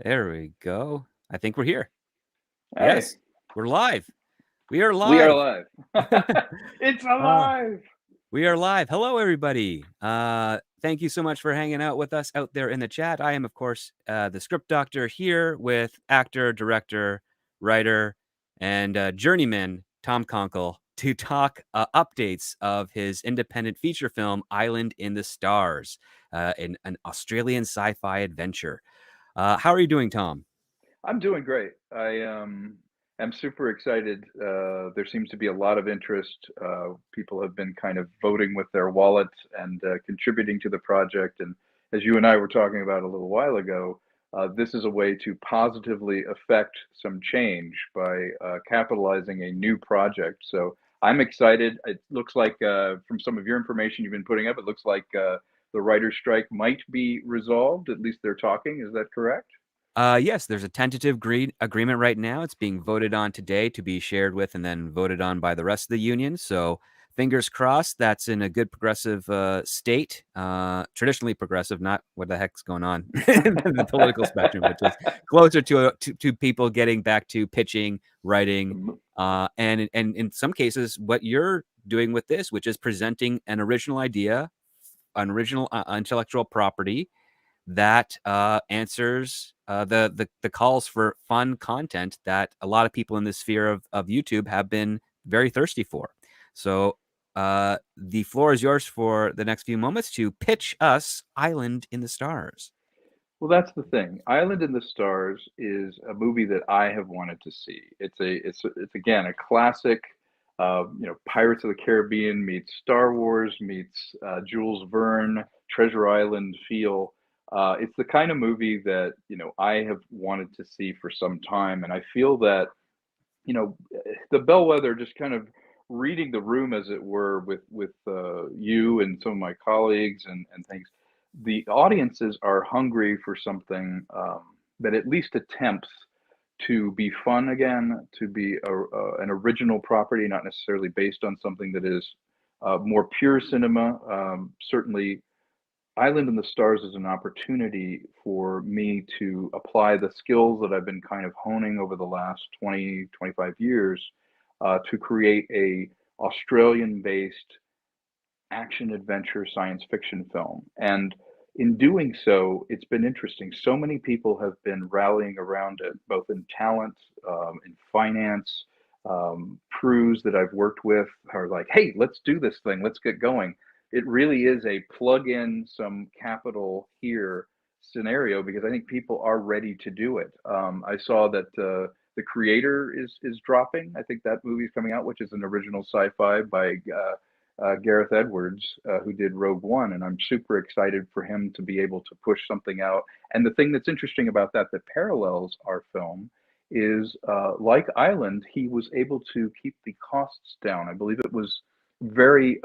There we go. I think we're here. Hey, Yes, we're live. We are we are live. live. It's uh, alive. we are live. Hello, everybody. Thank you so much for hanging out with us out there in the chat. I am, of course, the script doctor here with actor, director, writer, and journeyman Tom Konkle to talk updates of his independent feature film, Island in the Stars, in an Australian sci-fi adventure. How are you doing, Tom? I'm doing great. I am super excited. There seems to be a lot of interest. People have been kind of voting with their wallets and contributing to the project. And as you and I were talking about a little while ago, this is a way to positively affect some change by capitalizing a new project. So I'm excited. It looks like, from some of your information you've been putting up, it looks like the writer's strike might be resolved. At least they're talking. Is that correct? Yes, there's a tentative agreement right now. It's being voted on today to be shared with and then voted on by the rest of the union. So fingers crossed that's in a good progressive state. Traditionally progressive, not what the heck's going on in the political spectrum, but just closer to people getting back to pitching, writing, and in some cases, what you're doing with this, which is presenting an original idea, an original intellectual property that answers the calls for fun content that a lot of people in the sphere of YouTube have been very thirsty for. So the floor is yours for the next few moments to pitch us Island in the Stars. Well, that's the thing. Island in the Stars is a movie that I have wanted to see. It's again a classic. Pirates of the Caribbean meets Star Wars meets Jules Verne, Treasure Island feel. It's the kind of movie that I have wanted to see for some time, and I feel that the bellwether, just kind of reading the room as it were with you and some of my colleagues and things, the audiences are hungry for something that at least attempts to be fun again, to be an original property, not necessarily based on something that is more pure cinema. Certainly Island in the Stars is an opportunity for me to apply the skills that I've been kind of honing over the last 20, 25 years to create a Australian-based action adventure science fiction film. And in doing so, it's been interesting. So many people have been rallying around it, both in talent, in finance. Crews that I've worked with are like, hey, let's do this thing, let's get going. It really is a plug in some capital here scenario because I think people are ready to do it. I saw that the creator is dropping. I think that movie's coming out, which is an original sci-fi by Gareth Edwards, who did Rogue One, and I'm super excited for him to be able to push something out. And the thing that's interesting about that parallels our film is, like Island, he was able to keep the costs down. I believe it was very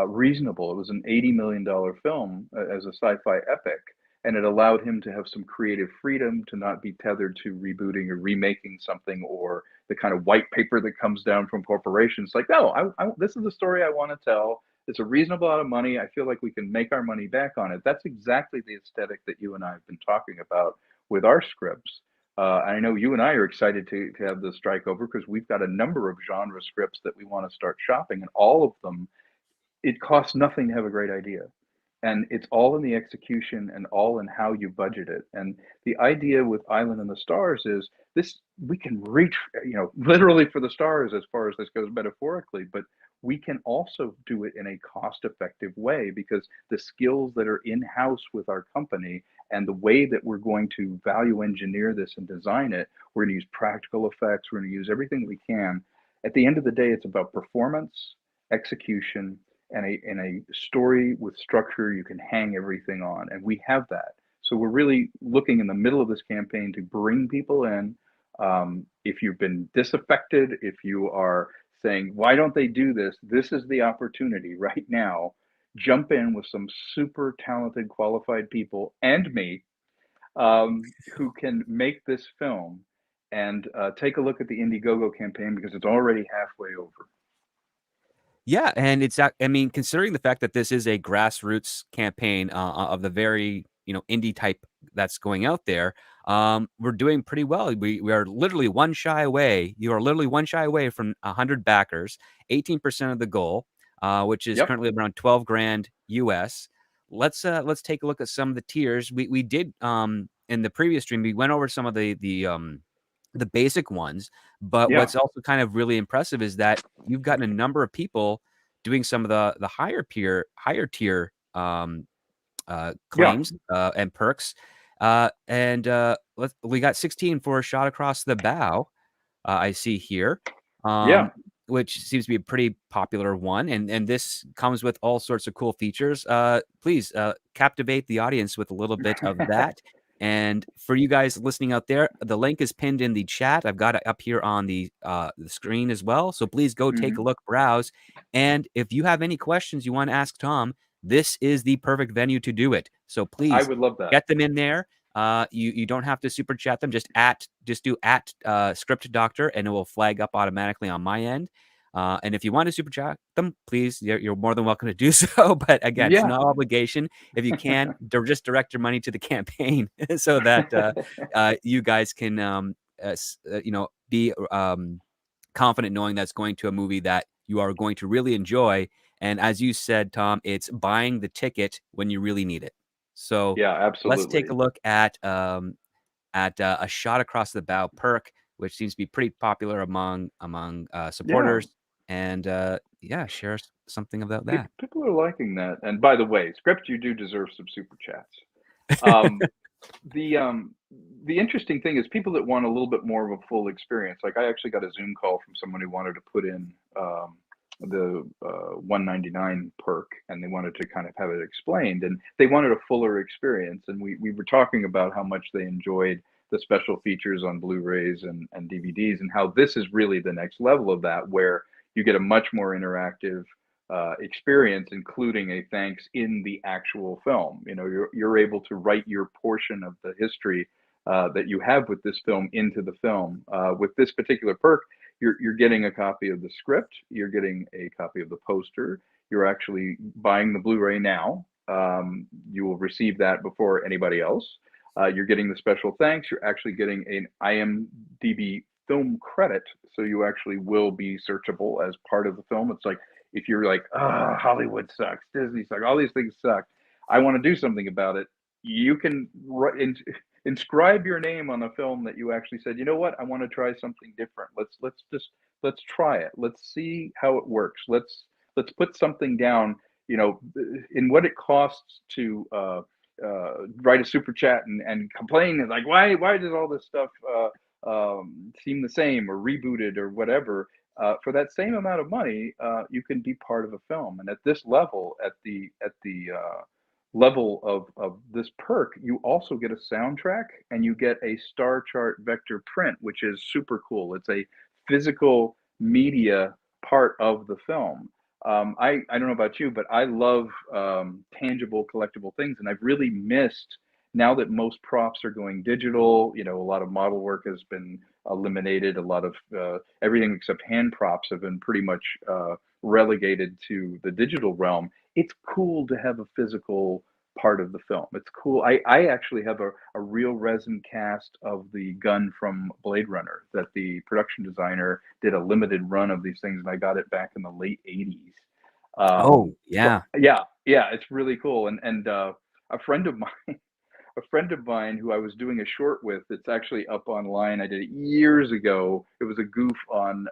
reasonable. It was an $80 million film as a sci-fi epic, and it allowed him to have some creative freedom to not be tethered to rebooting or remaking something or the kind of white paper that comes down from corporations. Like, no, this is the story I want to tell. It's a reasonable amount of money. I feel like we can make our money back on it. That's exactly the aesthetic that you and I have been talking about with our scripts. I know you and I are excited to have the strike over because we've got a number of genre scripts that we want to start shopping, and all of them, it costs nothing to have a great idea. And it's all in the execution and all in how you budget it. And the idea with Island in the Stars is this: we can reach, literally for the stars as far as this goes metaphorically, but we can also do it in a cost effective way because the skills that are in house with our company and the way that we're going to value engineer this and design it, we're going to use practical effects, we're going to use everything we can. At the end of the day, it's about performance, execution, and a story with structure you can hang everything on. And we have that. So we're really looking in the middle of this campaign to bring people in. If you've been disaffected, if you are saying, why don't they do this? This is the opportunity right now. Jump in with some super talented, qualified people and me, who can make this film, and take a look at the IndieGoGo campaign because it's already halfway over. Yeah, and I mean, considering the fact that this is a grassroots campaign of the very indie type that's going out there, we're doing pretty well. We are literally one shy away. You are literally one shy away from 100 backers, 18% of the goal, which is Yep. currently around 12 grand US. Let's take a look at some of the tiers. We did in the previous stream. We went over some of the basic ones, but Yeah. what's also kind of really impressive is that you've gotten a number of people doing some of the higher tier Yeah. claims and perks. And we got 16 for a shot across the bow. I see here, Yeah. um, which seems to be a pretty popular one. And this comes with all sorts of cool features. Please captivate the audience with a little bit of that. And for you guys listening out there, the link is pinned in the chat. I've got it up here on the screen as well. So please go take a Hmm. look, browse. And if you have any questions you want to ask Tom, this is the perfect venue to do it. So I please would love that. get them in there. You don't have to super chat them. Just do at script doctor, and it will flag up automatically on my end. And if you want to super chat them, please, you're more than welcome to do so. But again, it's Yeah. no obligation. If you can, just direct your money to the campaign so that you guys can, be confident knowing that's going to a movie that you are going to really enjoy. And as you said, Tom, it's buying the ticket when you really need it. So Yeah, let's take a absolutely. look at a shot across the bow perk, which seems to be pretty popular among Yeah. supporters. And yeah, share something about that. People are liking that. And by the way, script, you do deserve some super chats. Um, the um, the interesting thing is people that want a little bit more of a full experience. Like I actually got a Zoom call from someone who wanted to put in the 199 perk, and they wanted to kind of have it explained, and they wanted a fuller experience. And we were talking about how much they enjoyed the special features on Blu-rays and DVDs, and how this is really the next level of that, where you get a much more interactive experience, including a thanks in the actual film. You know, you're able to write your portion of the history that you have with this film into the film. With this particular perk, you're getting a copy of the script, you're getting a copy of the poster, you're actually buying the Blu-ray now. You will receive that before anybody else. You're getting the special thanks. You're actually getting an IMDb film credit, so you actually will be searchable as part of the film. It's like if you're like, ah, oh, Hollywood sucks, Disney sucks, all these things suck. I want to do something about it. You can inscribe your name on a film that you actually said, you know what, I want to try something different. Let's try it. Let's see how it works. Let's put something down. You know, in what it costs to write a super chat and complain is like, why does all this stuff seem the same or rebooted or whatever? For that same amount of money, you can be part of a film. And at this level, at the level of this perk, you also get a soundtrack and you get a star chart vector print, which is super cool. It's a physical media part of the film. I don't know about you, but I love tangible collectible things, and I've really missed now that most props are going digital. You know, a lot of model work has been eliminated. A lot of everything except hand props have been pretty much relegated to the digital realm. It's cool to have a physical part of the film. It's cool. I actually have a real resin cast of the gun from Blade Runner that the production designer did a limited run of these things, and I got it back in the late 80s. Oh But yeah. yeah, it's really cool. And a friend of mine a friend of mine who I was doing a short with, it's actually up online. I did it years ago. It was a goof on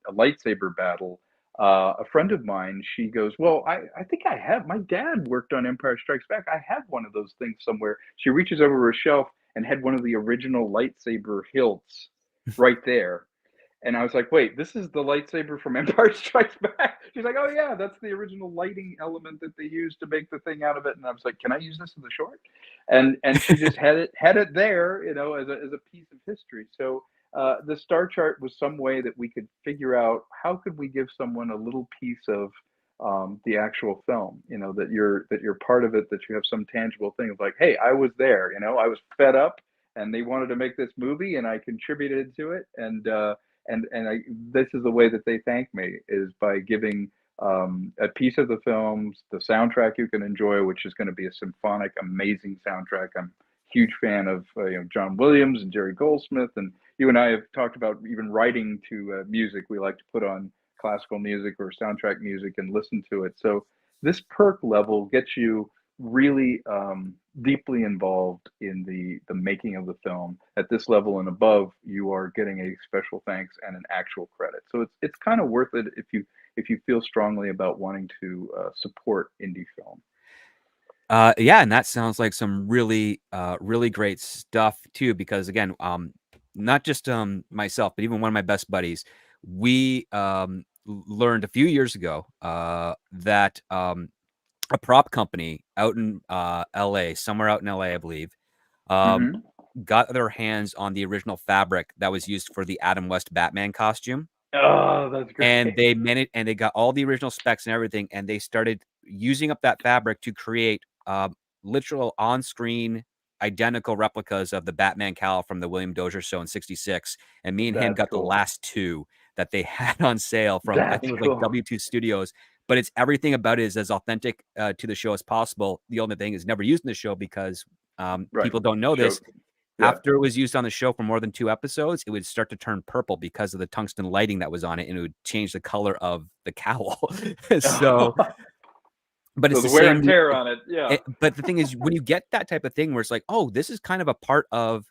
a lightsaber battle. A friend of mine, she goes, well, I think I have. My dad worked on Empire Strikes Back. I have one of those things somewhere. She reaches over her shelf and had one of the original lightsaber hilts right there. And I was like, wait, this is the lightsaber from Empire Strikes Back. She's like, oh yeah, that's the original lighting element that they used to make the thing out of it. And I was like, can I use this in the short? And she just had it there, you know, as a piece of history. So the star chart was some way that we could figure out how could we give someone a little piece of the actual film, you know, that you're part of it, that you have some tangible thing of like, hey, I was there, you know, I was fed up and they wanted to make this movie and I contributed to it. And this is the way that they thank me, is by giving a piece of the films, the soundtrack you can enjoy, which is going to be a symphonic, amazing soundtrack. I'm huge fan of John Williams and Jerry Goldsmith, and you and I have talked about even writing to music. We like to put on classical music or soundtrack music and listen to it. So this perk level gets you really deeply involved in the making of the film. At this level and above, you are getting a special thanks and an actual credit. So it's kind of worth it if you feel strongly about wanting to support indie film. Yeah, and that sounds like some really great stuff too. Because again, not just myself, but even one of my best buddies, we learned a few years ago that a prop company out in L.A., somewhere out in L.A., I believe, um, Mm-hmm. got their hands on the original fabric that was used for the Adam West Batman costume, Oh, that's and great. they managed, and they got all the original specs and everything, and they started using up that fabric to create literal on-screen identical replicas of the Batman cowl from the William Dozier show in '66. And me and him That's got the cool. last two that they had on sale from, I think That's it was like cool. W2 Studios. But it's everything about it is as authentic to the show as possible. The only thing is never used in the show because Right. people don't know Show. this. Yeah. After it was used on the show for more than 2 episodes, it would start to turn purple because of the tungsten lighting that was on it, and it would change the color of the cowl. So, but So it's the the wear and same. tear on it. Yeah. But the thing is, when you get that type of thing where it's like, oh, this is kind of a part of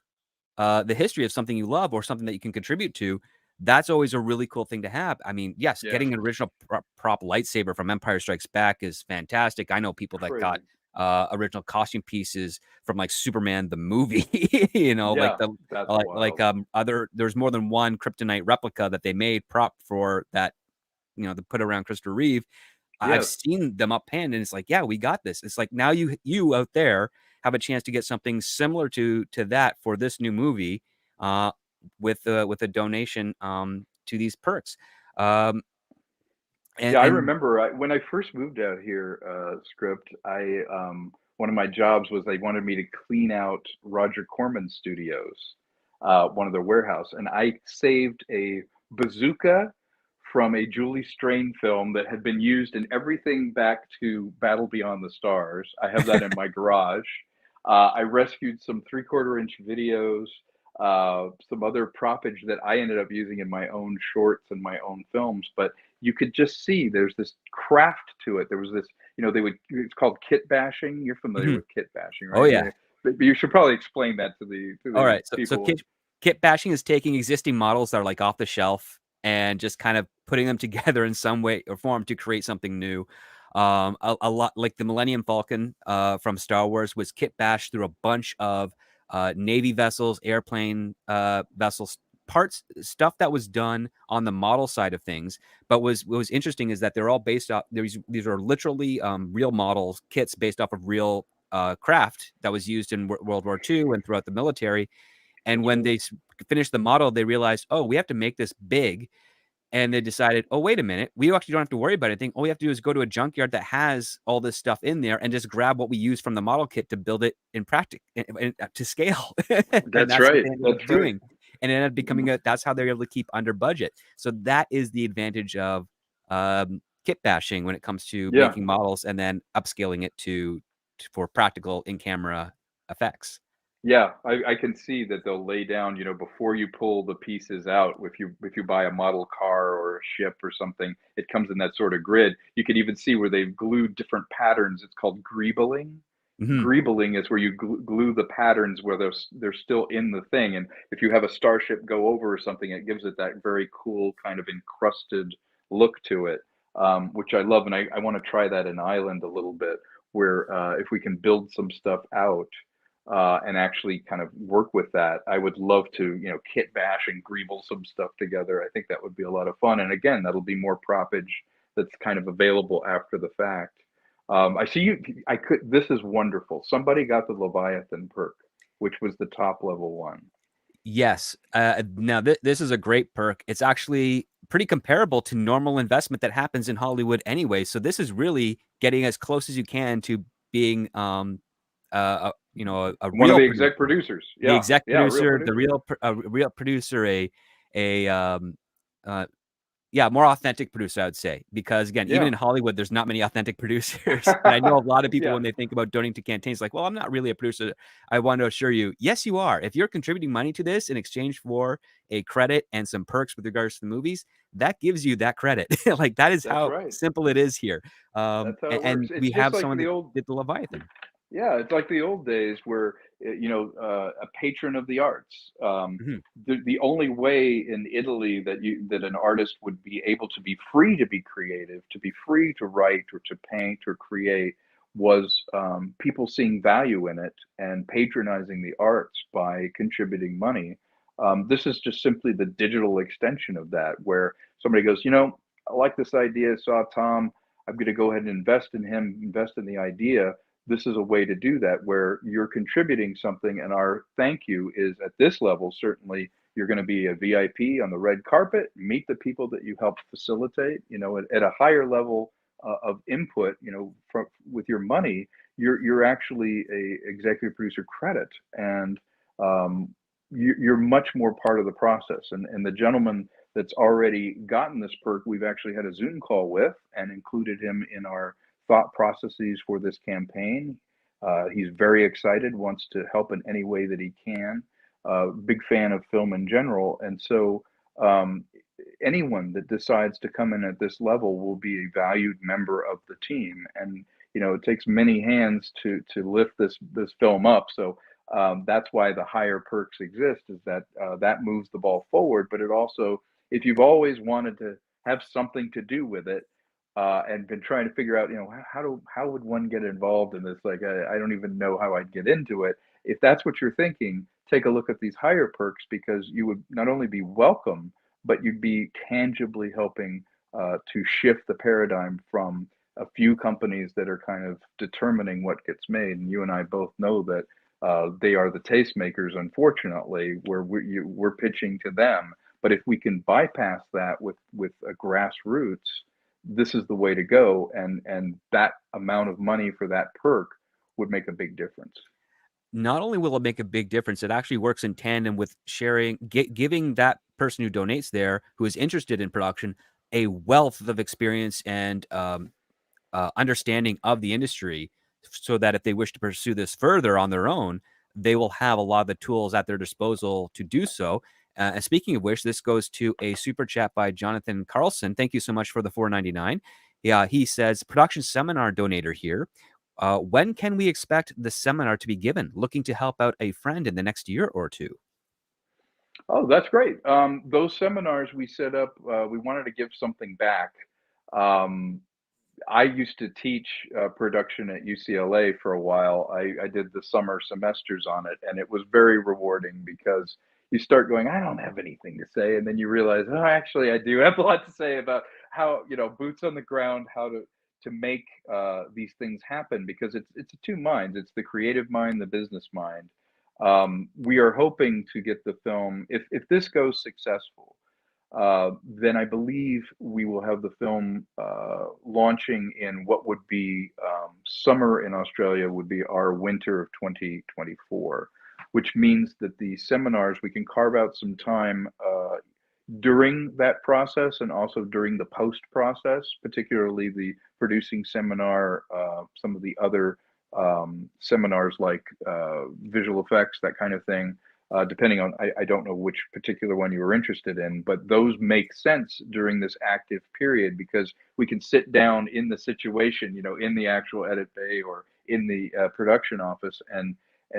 the history of something you love or something that you can contribute to, that's always a really cool thing to have. I mean, yes, Yeah. getting an original prop lightsaber from Empire Strikes Back is fantastic. I know people that got Crazy. original costume pieces from like Superman the movie, like Yeah. the That's wild. other. There's more than one Kryptonite replica that they made prop for that, to put around Christopher Reeve. I've Yes. seen them up panned, and it's like, yeah, we got this. It's like now you out there have a chance to get something similar to that for this new movie, uh, with a donation to these perks. Um, and Yeah, I and remember when I first moved out here, Script, I one of my jobs was they wanted me to clean out Roger Corman's studios, one of their warehouse, and I saved a bazooka from a Julie Strain film that had been used in everything back to Battle Beyond the Stars. I have that in my garage. I rescued some three-quarter-inch videos, some other propage that I ended up using in my own shorts and my own films, but you could just see there's this craft to it. There was this, it's called kit bashing. You're familiar mhm. with kit bashing, Oh right? yeah. But you should probably explain that to All the right. So people. kit bashing is taking existing models that are like off the shelf and just kind of putting them together in some way or form to create something new. A lot like the Millennium Falcon from Star Wars was kit bashed through a bunch of Navy vessels, airplane vessels, parts, stuff that was done on the model side of things. But what was interesting is that they're all based off. These are literally real models, kits based off of real craft that was used in World War II and throughout the military. And That's when right. they finished the model, they realized, oh, we have to make this big. And they decided, oh, wait a minute, we actually don't have to worry about anything. All we have to do is go to a junkyard that has all this stuff in there and just grab what we use from the model kit to build it in practice to scale. And That's that's what right. they ended up That's right. doing. And it ended up becoming that's how they're able to keep under budget. So that is the advantage of kit bashing when it comes to Yeah. making models and then upscaling it for practical in camera effects. Yeah, I can see that they'll lay down, before you pull the pieces out, if you buy a model car or a ship or something, it comes in that sort of grid. You can even see where they've glued different patterns. It's called greebling. Mm-hmm. Greebling is where you glue the patterns where they're still in the thing. And if you have a starship go over or something, it gives it that very cool kind of encrusted look to it, which I love. And I want to try that in Island a little bit, where if we can build some stuff out and actually kind of work with that. I would love to, kit bash and greeble some stuff together. I think that would be a lot of fun. And again, that'll be more propage that's kind of available after the fact. I see you. I could. This is wonderful. Somebody got the Leviathan perk, which was the top level one. Yes. Now, this is a great perk. It's actually pretty comparable to normal investment that happens in Hollywood anyway. So this is really getting as close as you can to being, a One of real the producer, exec producers. the Yeah, exec yeah, real producer, producer. a real producer, a Yeah, more authentic producer, I would say, because again, even Yeah. in Hollywood, there's not many authentic producers. And I know a lot of people Yeah, when they think about donating to campaigns, like, well, I'm not really a producer. I want to assure you, yes, you are. If you're contributing money to this in exchange for a credit and some perks with regards to the movies, that gives you that credit. Like that is that's how right. simple it is here. That's how it works. And It's we just have like someone the that old did the Leviathan. Yeah, it's like the old days where, a patron of the arts. Mhm. The only way in Italy that an artist would be able to be free to be creative, to be free to write or to paint or create, was people seeing value in it and patronizing the arts by contributing money. This is just simply the digital extension of that, where somebody goes, I like this idea. Saw Tom. I'm going to go ahead and invest in him, invest in the idea. This is a way to do that where you're contributing something, and our thank you is at this level. Certainly you're going to be a vip on the red carpet, meet the people that you helped facilitate, at a higher level of input, with your money. You're actually a executive producer credit, and um, you're much more part of the process. And the gentleman that's already gotten this perk, we've actually had a Zoom call with and included him in our thought processes for this campaign. He's very excited, wants to help in any way that he can. Big fan of film in general, and so um, anyone that decides to come in at this level will be a valued member of the team. And it takes many hands to lift this film up. So that's why the higher perks exist. Is that that moves the ball forward, but it also, if you've always wanted to have something to do with it, and been trying to figure out, how would one get involved in this? Like, I don't even know how I'd get into it. If that's what you're thinking, take a look at these higher perks, because you would not only be welcome, but you'd be tangibly helping to shift the paradigm from a few companies that are kind of determining what gets made. And you and I both know that they are the tastemakers, unfortunately, where we're pitching to them. But if we can bypass that with a grassroots, this is the way to go, and that amount of money for that perk would make a big difference. Not only will it make a big difference, it actually works in tandem with giving that person who donates there, who is interested in production, a wealth of experience and understanding of the industry, so that if they wish to pursue this further on their own, they will have a lot of the tools at their disposal to do so. And speaking of which, this goes to a super chat by Jonathan Carlson. Thank you so much for the 4.99. Yeah, he says production seminar donator here. When can we expect the seminar to be given? Looking to help out a friend in the next year or two. Oh, that's great. Those seminars we set up, we wanted to give something back. Um, I used to teach production at UCLA for a while. I did the summer semesters on it, and it was very rewarding because you start going, I don't have anything to say, and then you realize, oh, actually, I do have a lot to say about how, boots on the ground, how to make these things happen, because it's two minds. It's the creative mind, the business mind. We are hoping to get the film, if this goes successful, then I believe we will have the film launching in what would be summer in Australia, would be our winter of 2024, which means that the seminars, we can carve out some time during that process and also during the post process, particularly the producing seminar, some of the other seminars like visual effects, that kind of thing. Depending on, I don't know which particular one you were interested in, but those make sense during this active period, because we can sit down in the situation, in the actual edit bay or in the production office, and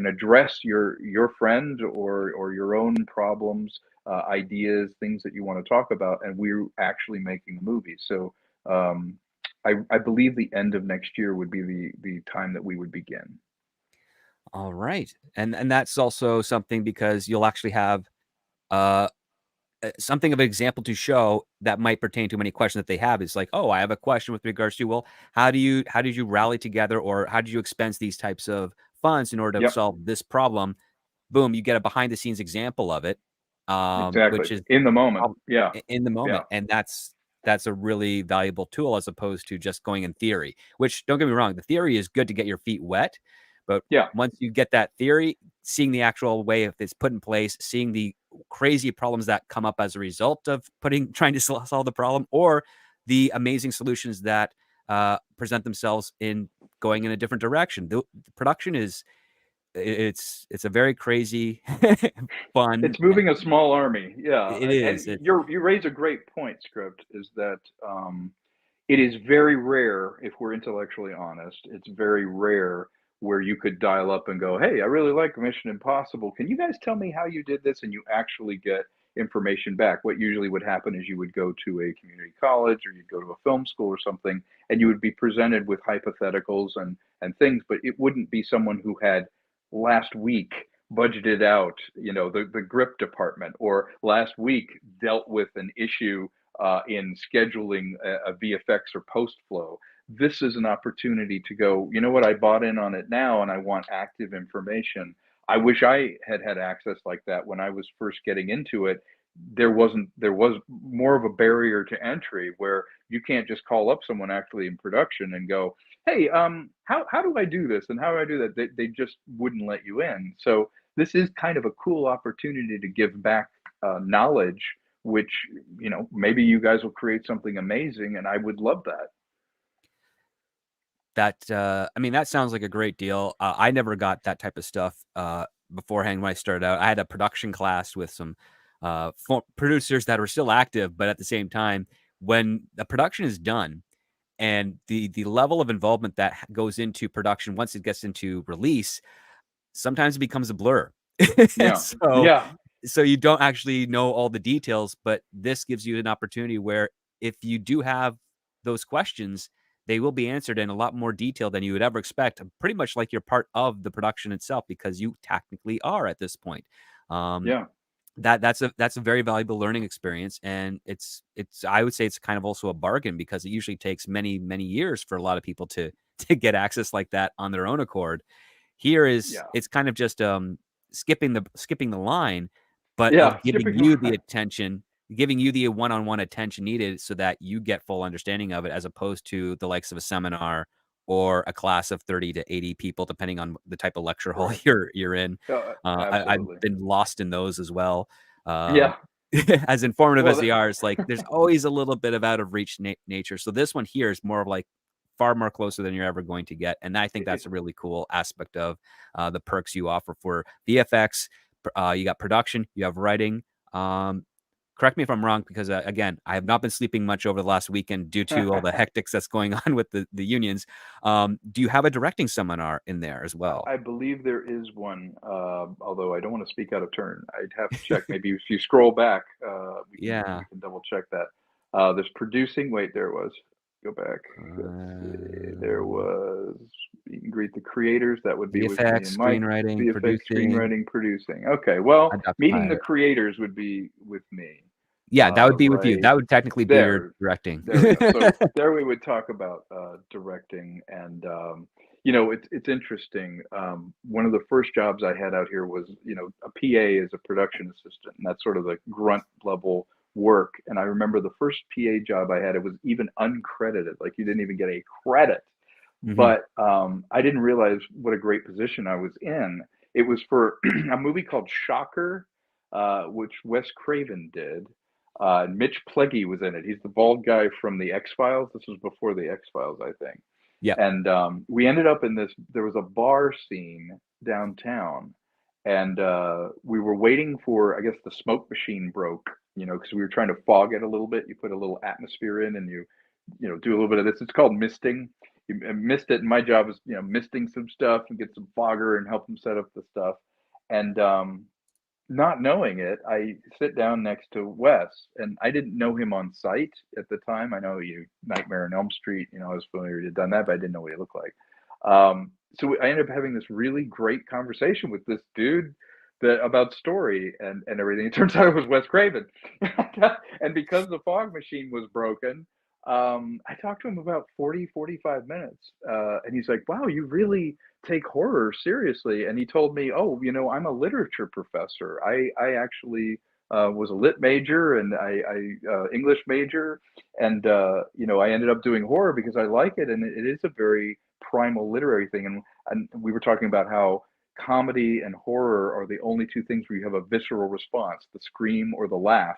address your friend or your own problems, ideas, things that you want to talk about, and we're actually making the movie. So I believe the end of next year would be the time that we would begin. All right, and that's also something because you'll actually have uh something of an example to show that might pertain to many questions that they have. Is like, oh, I have a question with regards to, well, how did you rally together, or how did you expense these types of funds in order to Yep, solve this problem? Boom, you get a behind the scenes example of it, exactly. which is In the moment. Yeah, in the yeah. moment, and that's a really valuable tool as opposed to just going in theory. Which, don't get me wrong, the theory is good to get your feet wet, But Yeah. once you get that theory, seeing the actual way if it's put in place, seeing the crazy problems that come up as a result of trying to solve the problem, or the amazing solutions that present themselves in going in a different direction. The production is it's a very crazy, fun. It's moving a small army. Yeah. It And is. you raise a great point, Script, is that it is very rare, if we're intellectually honest, it's very rare where you could dial up and go, "Hey, I really like Mission Impossible. Can you guys tell me how you did this?" And you actually get information back. What usually would happen is you would go to a community college or you'd go to a film school or something, and you would be presented with hypotheticals and things, but it wouldn't be someone who had last week budgeted out, the grip department, or last week dealt with an issue in scheduling a VFX or post flow. This is an opportunity to go, you know what, I bought in on it now and I want active information. I wish I had had access like that when I was first getting into it. There was more of a barrier to entry where you can't just call up someone actually in production and go, hey, how do I do this and how do I do that? They just wouldn't let you in. So this is kind of a cool opportunity to give back knowledge, which, maybe you guys will create something amazing, and I would love that. I mean, that sounds like a great deal. I never got that type of stuff beforehand when I started out. I had a production class with some producers that were still active, but at the same time, when the production is done and the level of involvement that goes into production once it gets into release, sometimes it becomes a blur. Yeah. so Yeah. so you don't actually know all the details, but this gives you an opportunity where if you do have those questions, they will be answered in a lot more detail than you would ever expect. Pretty much like you're part of the production itself because you technically are at this point. Um, Yeah. that's a very valuable learning experience, and it's I would say it's kind of also a bargain because it usually takes many years for a lot of people to to get access like that on their own accord. Here is Yeah. it's kind of just skipping the line, but Yeah. of giving Skipping you the line. attention, giving you the one-on-one attention needed so that you get full understanding of it, as opposed to the likes of a seminar or a class of 30 to 80 people, depending on the type of lecture hall Right. you're in. I've Absolutely. been lost in those as well. Um, Yeah. as informative Well, as they are, it's like there's always a little bit of out of reach nature. So this one here is more of like far more closer than you're ever going to get, and I think it, that's a really cool aspect of the perks you offer for VFX. You got production, you have writing. Um, Correct me if I'm wrong, because again, I have not been sleeping much over the last weekend due to all the hectics that's going on with the unions. Do you have a directing seminar in there as well? I believe there is one, although I don't want to speak out of turn. I'd have to check. Maybe if you scroll back, we Yeah. can double check that. There's producing. Wait, there was. Go back. Let's see. There was meet and greet the creators. That would be with me VFX, and Mike. screenwriting, VFX, producing. screenwriting, producing. Okay, well, I'd have to meeting the hire. creators would be with me. Yeah, that would be with you. Right That would technically be your there. directing. There we go. So there we would talk about directing, and it's interesting. One of the first jobs I had out here was a PA as a production assistant, and that's sort of the grunt level work. And I remember the first PA job I had, it was even uncredited, like you didn't even get a credit. Hmm. But I didn't realize what a great position I was in. It was for a movie called Shocker, which Wes Craven did. Mitch Pleggy was in it. He's the bald guy from the X Files. This was before the X Files, I think. Yep. And we ended up in this. There was a bar scene downtown, and we were waiting for. I guess the smoke machine broke. Because we were trying to fog it a little bit. You put a little atmosphere in, and you do a little bit of this. It's called misting. You mist it, and my job is misting some stuff and get some fogger and help them set up the stuff. And not knowing it, I sit down next to Wes, and I didn't know him on sight at the time. I know you, Nightmare on Elm Street. I was familiar he'd done that, but I didn't know what he looked like. So I ended up having this really great conversation with this dude about story and everything. It turns out it was Wes Craven, and because the fog machine was broken, I talked to him about 45 minutes, and he's like, "Wow, you really take horror seriously." And he told me, "Oh, I'm a literature professor. I actually was a lit major and I English major, and I ended up doing horror because I like it, and it is a very primal literary thing." And and we were talking about how comedy and horror are the only two things where you have a visceral response, the scream or the laugh.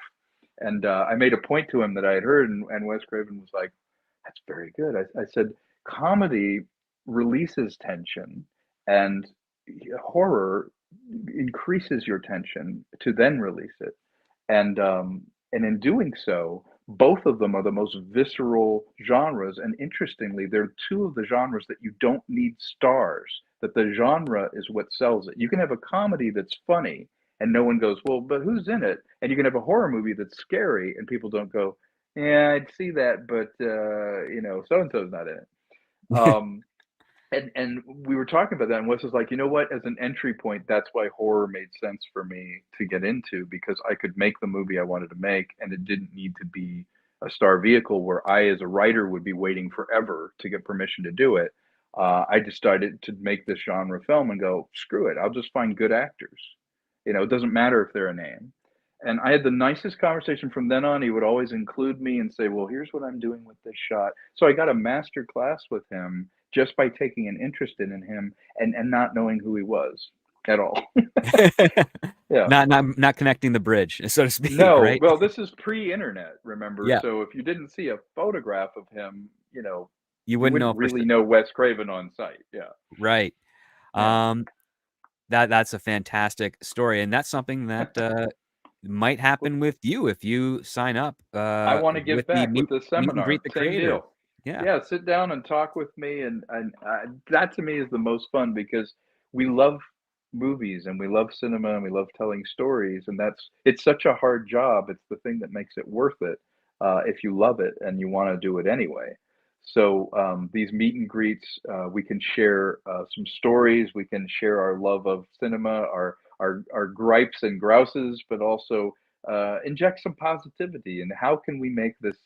And I made a point to him that I had heard, and Wes Craven was like, "That's very good." I said, "Comedy releases tension, and horror increases your tension to then release it." And and in doing so, both of them are the most visceral genres. And interestingly, they're two of the genres that you don't need stars. That the genre is what sells it. You can have a comedy that's funny, and no one goes, "Well, but who's in it?" And you can have a horror movie that's scary, and people don't go, "Yeah, I'd see that, but so and so's not in it." Um, and we were talking about that, and Wes was like, "You know what? As an entry point, that's why horror made sense for me to get into, because I could make the movie I wanted to make, and it didn't need to be a star vehicle where I, as a writer, would be waiting forever to get permission to do it. I decided to make this genre film and go, screw it, I'll just find good actors. It doesn't matter if they're a name." And I had the nicest conversation from then on. He would always include me and say, "Well, here's what I'm doing with this shot." So I got a master class with him just by taking an interest in him and not knowing who he was at all. Yeah. Not connecting the bridge, so to speak, No, right? well, this is pre-internet, remember? Yeah, So if you didn't see a photograph of him, you you wouldn't wouldn't know for really know Wes Craven on sight. Yeah. right. Yeah. Um, that's a fantastic story, and that's something that might Well, happen with you if you sign up I want to with give the back with this meet and seminar. greet the Same creator. deal. Yeah. Yeah, sit down and talk with me, and that to me is the most fun, because we love movies and we love cinema and we love telling stories, and it's such a hard job. It's the thing that makes it worth it, if you love it and you want to do it anyway. So these meet and greets, we can share some stories. We can share our love of cinema, our gripes and grouses, but also inject some positivity. And how can we make this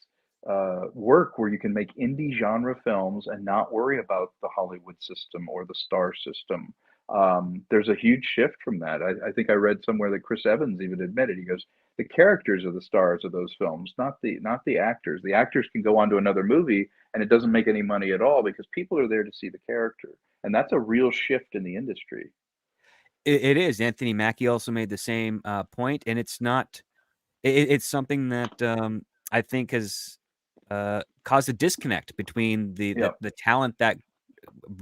work where you can make indie genre films and not worry about the Hollywood system or the star system? There's a huge shift from that. I think I read somewhere that Chris Evans even admitted. He goes, "The characters are the stars of those films, not the actors. The actors can go on to another movie and it doesn't make any money at all because people are there to see the character." And that's a real shift in the industry. It is. Anthony Mackie also made the same point, and it's not. It's something that I think has caused a disconnect between Yeah, the talent that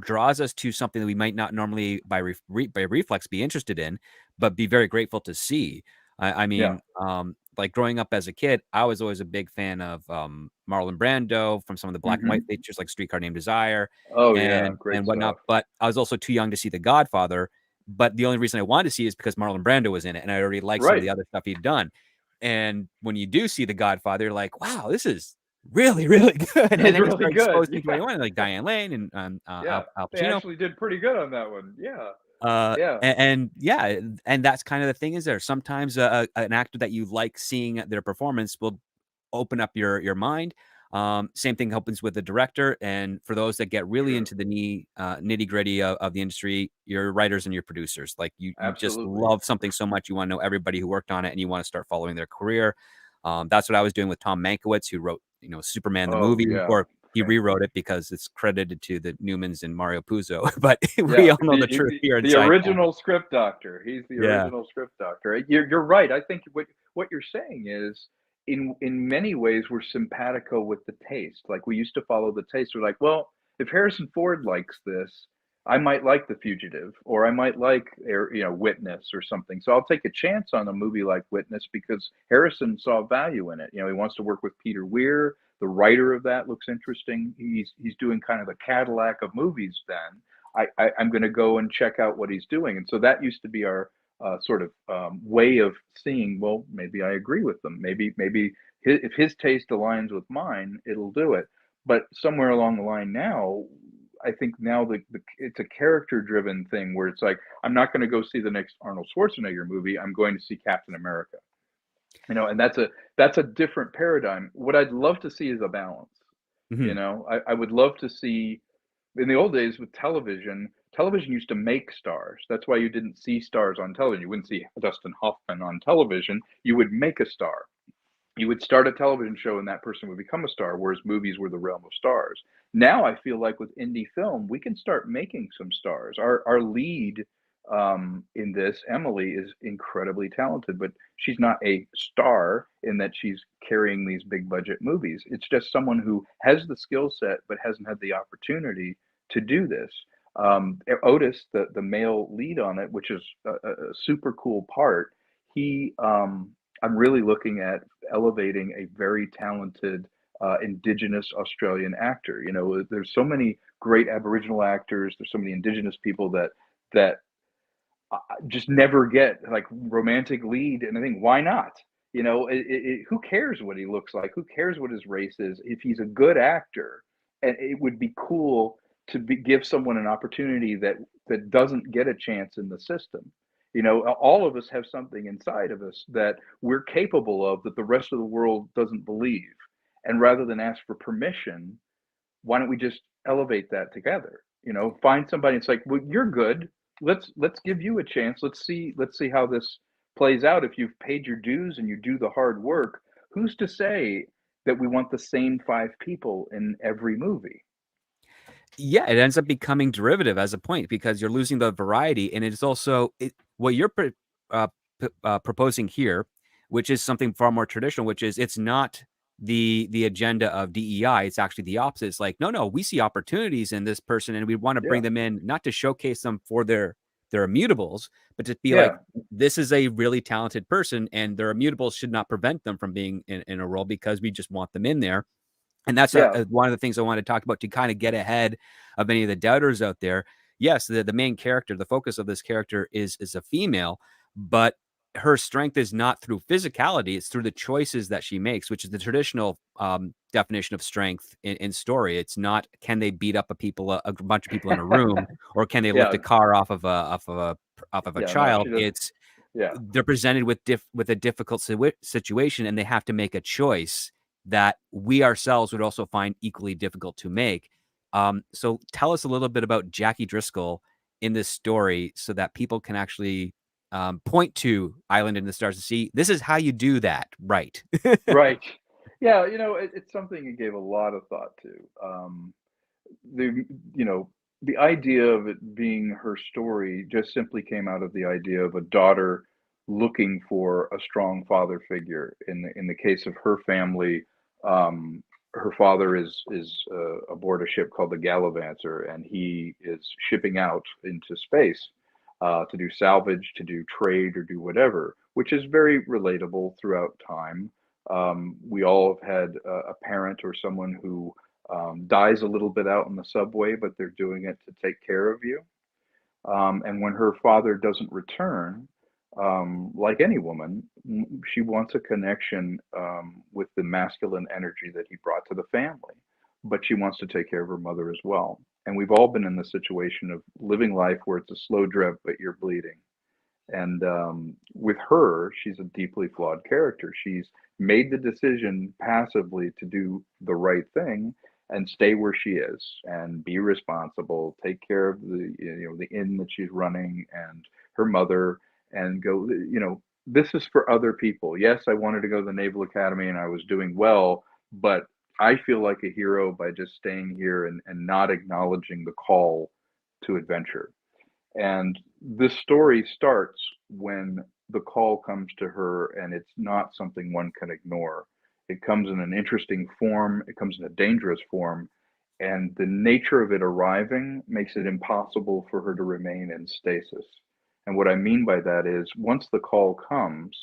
draws us to something that we might not normally by reflex be interested in, but be very grateful to see. I yeah. mean, like growing up as a kid, I was always a big fan of Marlon Brando from some of the black and white Hmm. features like Streetcar Named Desire Oh yeah, great and whatnot. stuff. But I was also too young to see The Godfather. But the only reason I wanted to see it is because Marlon Brando was in it, and I already liked some of Right. the other stuff he'd done. And when you do see The Godfather, you're like, wow, this is really, really good. And It's then you really start good. exposed to Yeah, anyone like Diane Lane and yeah. Al They Pacino. actually did pretty good on that one. Yeah, yeah. And yeah, and that's kind of the thing is there sometimes an actor that you like seeing their performance will open up your mind. Same thing happens with the director, and for those that get really Sure. into the nitty gritty of the industry, your writers and your producers, like you just Absolutely. love something so much, you want to know everybody who worked on it, and you want to start following their career. That's what I was doing with Tom Mankiewicz, who wrote Superman the Oh movie, yeah. or he rewrote it because it's credited to the Newmans and Mario Puzo, but Yeah, we all know the truth here the inside. original script doctor. He's the Yeah. original script doctor. You're right. I think what you're saying is, in many ways we're simpatico with the taste. Like, we used to follow the taste. We're like, well, if Harrison Ford likes this, I might like The Fugitive, or I might like Witness or something. So I'll take a chance on a movie like Witness because Harrison saw value in it. He wants to work with Peter Weir. The writer of that looks interesting. He's doing kind of the Cadillac of movies then. I'm going to go and check out what he's doing. And so that used to be our sort of way of seeing, well, maybe I agree with them. Maybe if his taste aligns with mine, it'll do it. But somewhere along the line now, I think now it's a character driven thing where it's like, I'm not going to go see the next Arnold Schwarzenegger movie. I'm going to see Captain America. And that's a different paradigm. What I'd love to see is a balance. Mhm. I would love to see, in the old days with television used to make stars. That's why you didn't see stars on television. You wouldn't see Dustin Hoffman on television. You would make a star. You would start a television show and that person would become a star, whereas movies were the realm of stars. Now I feel like with indie film, we can start making some stars. Our lead in this, Emily, is incredibly talented, but she's not a star in that she's carrying these big budget movies. It's just someone who has the skill set but hasn't had the opportunity to do this. Otis, the male lead on it, which is a super cool part, he I'm really looking at elevating a very talented Indigenous Australian actor. You know, there's so many great Aboriginal actors. There's so many Indigenous people that just never get like romantic lead and I think why not? You know, who cares what he looks like? Who cares what his race is? If he's a good actor, and it would be cool to give someone an opportunity that doesn't get a chance in the system. You know, all of us have something inside of us that we're capable of that the rest of the world doesn't believe. And rather than ask for permission, why don't we just elevate that together? You know, find somebody. It's like, well, you're good. Let's give you a chance. Let's see how this plays out. If you've paid your dues and you do the hard work, who's to say that we want the same five people in every movie? Yeah, it ends up becoming derivative as a point because you're losing the variety, and it's also what you're uh, proposing here, which is something far more traditional, which is it's not the agenda of DEI. It's actually the opposite. It's like, no, no, we see opportunities in this person, and we want to bring Yeah, them in not to showcase them for their immutables, but to be like, yeah, this is a really talented person, and their immutables should not prevent them from being in a role because we just want them in there. And that's yeah, one of the things I wanted to talk about to kind of get ahead of any of the doubters out there. Yes, the main character, the focus of this character is a female, but her strength is not through physicality; it's through the choices that she makes, which is the traditional definition of strength in story. It's not can they beat up a bunch of people in a room, or can they lift yeah, a car off of a yeah. No, she child. does. It's Yeah, they're presented with a difficult situation, and they have to make a choice that we ourselves would also find equally difficult to make. So tell us a little bit about Jackie Driscoll in this story so that people can actually point to Island in the Stars to see this is how you do that, right? right. Yeah, you know, it's something you gave a lot of thought to. The you know the idea of it being her story just simply came out of the idea of a daughter looking for a strong father figure. In the case of her family, her father is aboard a ship called the Gallivanter, and he is shipping out into space to do salvage, to do trade, or do whatever, which is very relatable throughout time. We all have had a parent or someone who dies a little bit out in the subway, but they're doing it to take care of you. And when her father doesn't return, like any woman, she wants a connection with the masculine energy that he brought to the family, but she wants to take care of her mother as well. And we've all been in the situation of living life where it's a slow drip, but you're bleeding. And with her, she's a deeply flawed character. She's made the decision passively to do the right thing and stay where she is and be responsible, take care of the inn that she's running and her mother, and go. This is for other people. Yes, I wanted to go to the Naval Academy and I was doing well, but I feel like a hero by just staying here and not acknowledging the call to adventure. And this story starts when the call comes to her, and it's not something one can ignore. It comes in an interesting form, it comes in a dangerous form, and the nature of it arriving makes it impossible for her to remain in stasis. And what I mean by that is, once the call comes,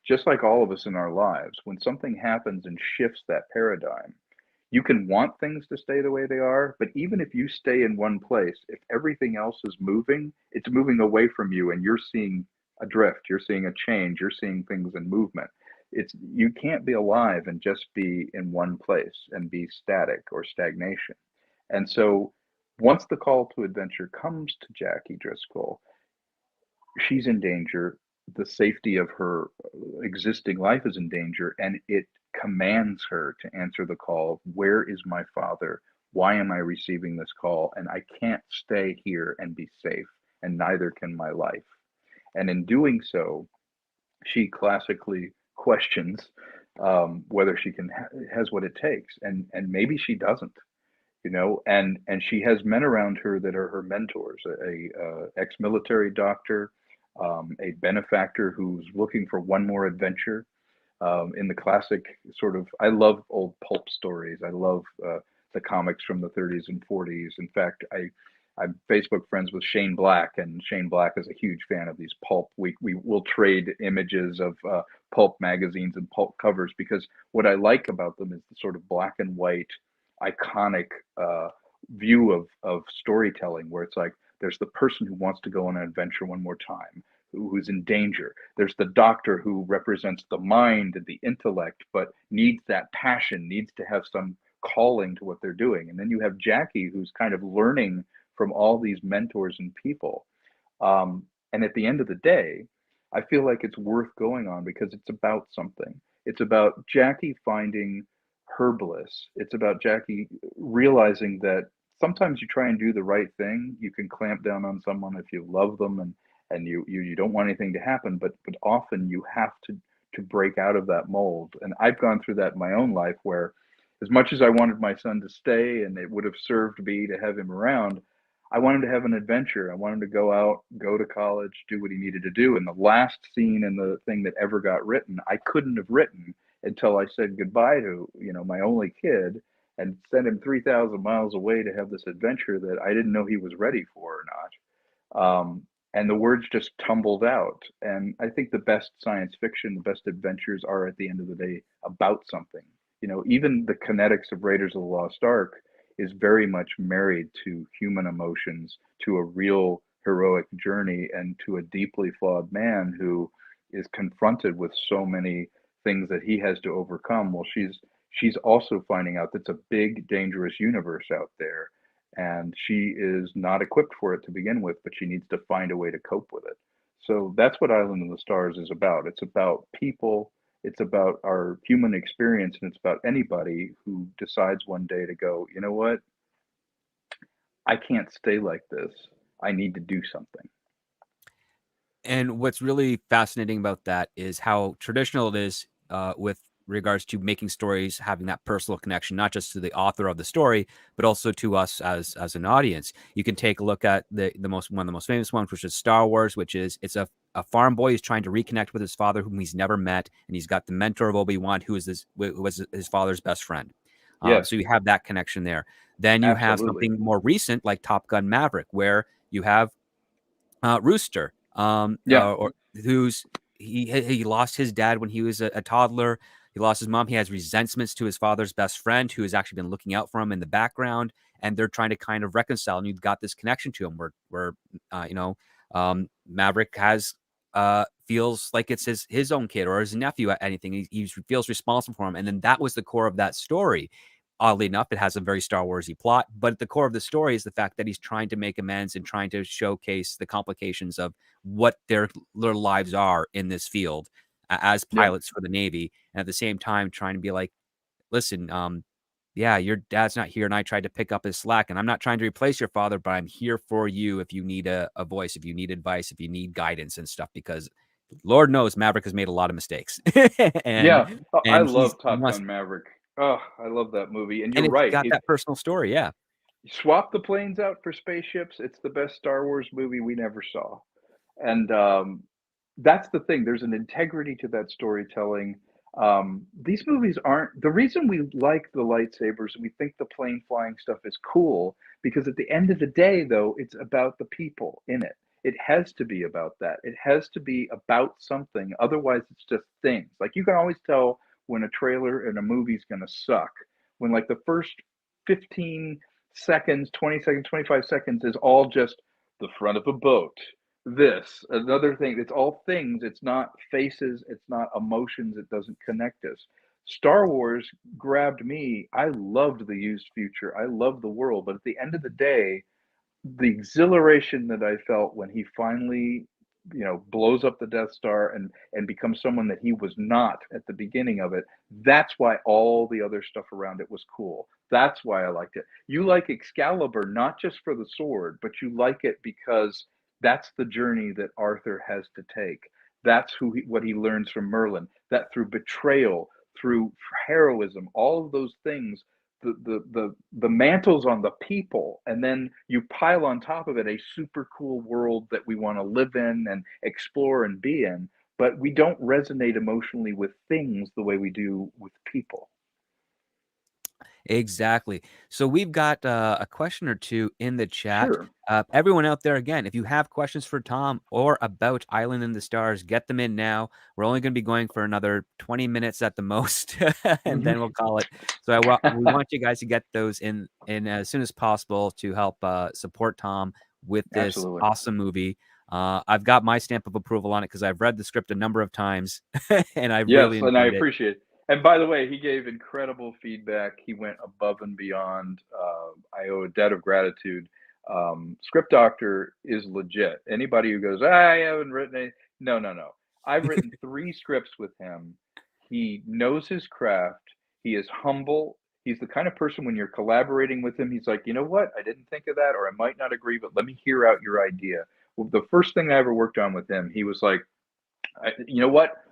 just like all of us in our lives, when something happens and shifts that paradigm, you can want things to stay the way they are, but even if you stay in one place, if everything else is moving, it's moving away from you and you're seeing a drift, you're seeing a change, you're seeing things in movement. It's you can't be alive and just be in one place and be static or stagnation. And so once the call to adventure comes to Jackie Driscoll, she's in danger. The safety of her existing life is in danger, and it commands her to answer the call of where is my father? Why am I receiving this call? And I can't stay here and be safe, and neither can my life. And in doing so, she classically questions whether she has what it takes, and maybe she doesn't, and she has men around her that are her mentors, a ex-military doctor, a benefactor who's looking for one more adventure, in the classic sort of. I love old pulp stories. I love the comics from the 30s and 40s. In fact, I'm Facebook friends with Shane Black, and Shane Black is a huge fan of these pulp. We will trade images of pulp magazines and pulp covers, because what I like about them is the sort of black and white, iconic view of storytelling, where it's like there's the person who wants to go on an adventure one more time, who's in danger. There's the doctor who represents the mind and the intellect, but needs that passion, needs to have some calling to what they're doing. And then you have Jackie, who's kind of learning from all these mentors and people. Um, and at the end of the day, I feel like it's worth going on because it's about something. It's about Jackie finding her bliss. It's about Jackie realizing that sometimes you try and do the right thing. You can clamp down on someone if you love them, and you don't want anything to happen, but often you have to break out of that mold. And I've gone through that in my own life, where as much as I wanted my son to stay and it would have served me to have him around, I wanted to have an adventure. I wanted to go out, go to college, do what he needed to do. And the last scene in the thing that ever got written, I couldn't have written until I said goodbye to, my only kid, and sent him 3,000 miles away to have this adventure that I didn't know he was ready for or not. And the words just tumbled out. And I think the best science fiction, the best adventures are at the end of the day about something. Even the kinetics of Raiders of the Lost Ark is very much married to human emotions, to a real heroic journey, and to a deeply flawed man who is confronted with so many things that he has to overcome. Well, she's also finding out that's a big, dangerous universe out there, and she is not equipped for it to begin with, but she needs to find a way to cope with it. So that's what Island in the Stars is about. It's about people, it's about our human experience, and it's about anybody who decides one day to go, you know what? I can't stay like this. I need to do something. And what's really fascinating about that is how traditional it is with regards to making stories having that personal connection, not just to the author of the story, but also to us as an audience. You can take a look at the most one of the most famous ones, which is Star Wars, which is it's a farm boy who's trying to reconnect with his father, whom he's never met, and he's got the mentor of Obi-Wan, who was his father's best friend. Yes, So you have that connection there. Then you have absolutely. something more recent like Top Gun Maverick, where you have Rooster, Yeah, or who's he lost his dad when he was a toddler. He lost his mom. He has resentments to his father's best friend, who has actually been looking out for him in the background, and they're trying to kind of reconcile. And you've got this connection to him, where Maverick has feels like it's his own kid or his nephew at anything. He feels responsible for him, and then that was the core of that story. Oddly enough, it has a very Star Warsy plot, but at the core of the story is the fact that he's trying to make amends and trying to showcase the complications of what their lives are in this field as yeah, pilots for the Navy, and at the same time trying to be like, listen, yeah, your dad's not here, and I tried to pick up his slack, and I'm not trying to replace your father, but I'm here for you if you need a voice, if you need advice, if you need guidance and stuff, because Lord knows Maverick has made a lot of mistakes, and yeah. I love he Top wants, Gun Maverick. Oh, I love that movie. And and you're it's right. got It that personal story, yeah. swap the planes out for spaceships. It's the best Star Wars movie we never saw. And that's the thing. There's an integrity to that storytelling. These movies aren't the reason we like the lightsabers and we think the plane flying stuff is cool, because at the end of the day, though, it's about the people in it. It has to be about that. It has to be about something. Otherwise, it's just things. Like you can always tell when a trailer in a movie's going to suck when like the first 15 seconds, 20 seconds, 25 seconds is all just the front of a boat, this, another thing. It's all things. It's not faces. It's not emotions. It doesn't connect us. Star Wars grabbed me. I loved the used future. I loved the world. But at the end of the day, the exhilaration that I felt when he finally, blows up the Death Star and becomes someone that he was not at the beginning of it. That's why all the other stuff around it was cool. That's why I liked it. You like Excalibur not just for the sword, but you like it because that's the journey that Arthur has to take. That's what he learns from Merlin. That through betrayal, through heroism, all of those things, the mantles on the people, and then you pile on top of it a super cool world that we want to live in and explore and be in, but we don't resonate emotionally with things the way we do with people. Exactly. So we've got a question or two in the chat. Sure. Everyone out there, again, if you have questions for Tom or about Island in the Stars, get them in now. We're only going to be going for another 20 minutes at the most, and Mhm. then we'll call it. So we want you guys to get those in as soon as possible to help support Tom with this Absolutely. awesome movie. I've got my stamp of approval on it because I've read the script a number of times, and I've really Yes, and I enjoyed it. appreciate it. And by the way, he gave incredible feedback. He went above and beyond. I owe a debt of gratitude. Script Doctor is legit. Anybody who goes, I haven't written any, no, no, no. I've written 3 scripts with him. He knows his craft. He is humble. He's the kind of person when you're collaborating with him, he's like, you know what? I didn't think of that, or I might not agree, but let me hear out your idea. Well, the first thing I ever worked on with him, he was like, you know what?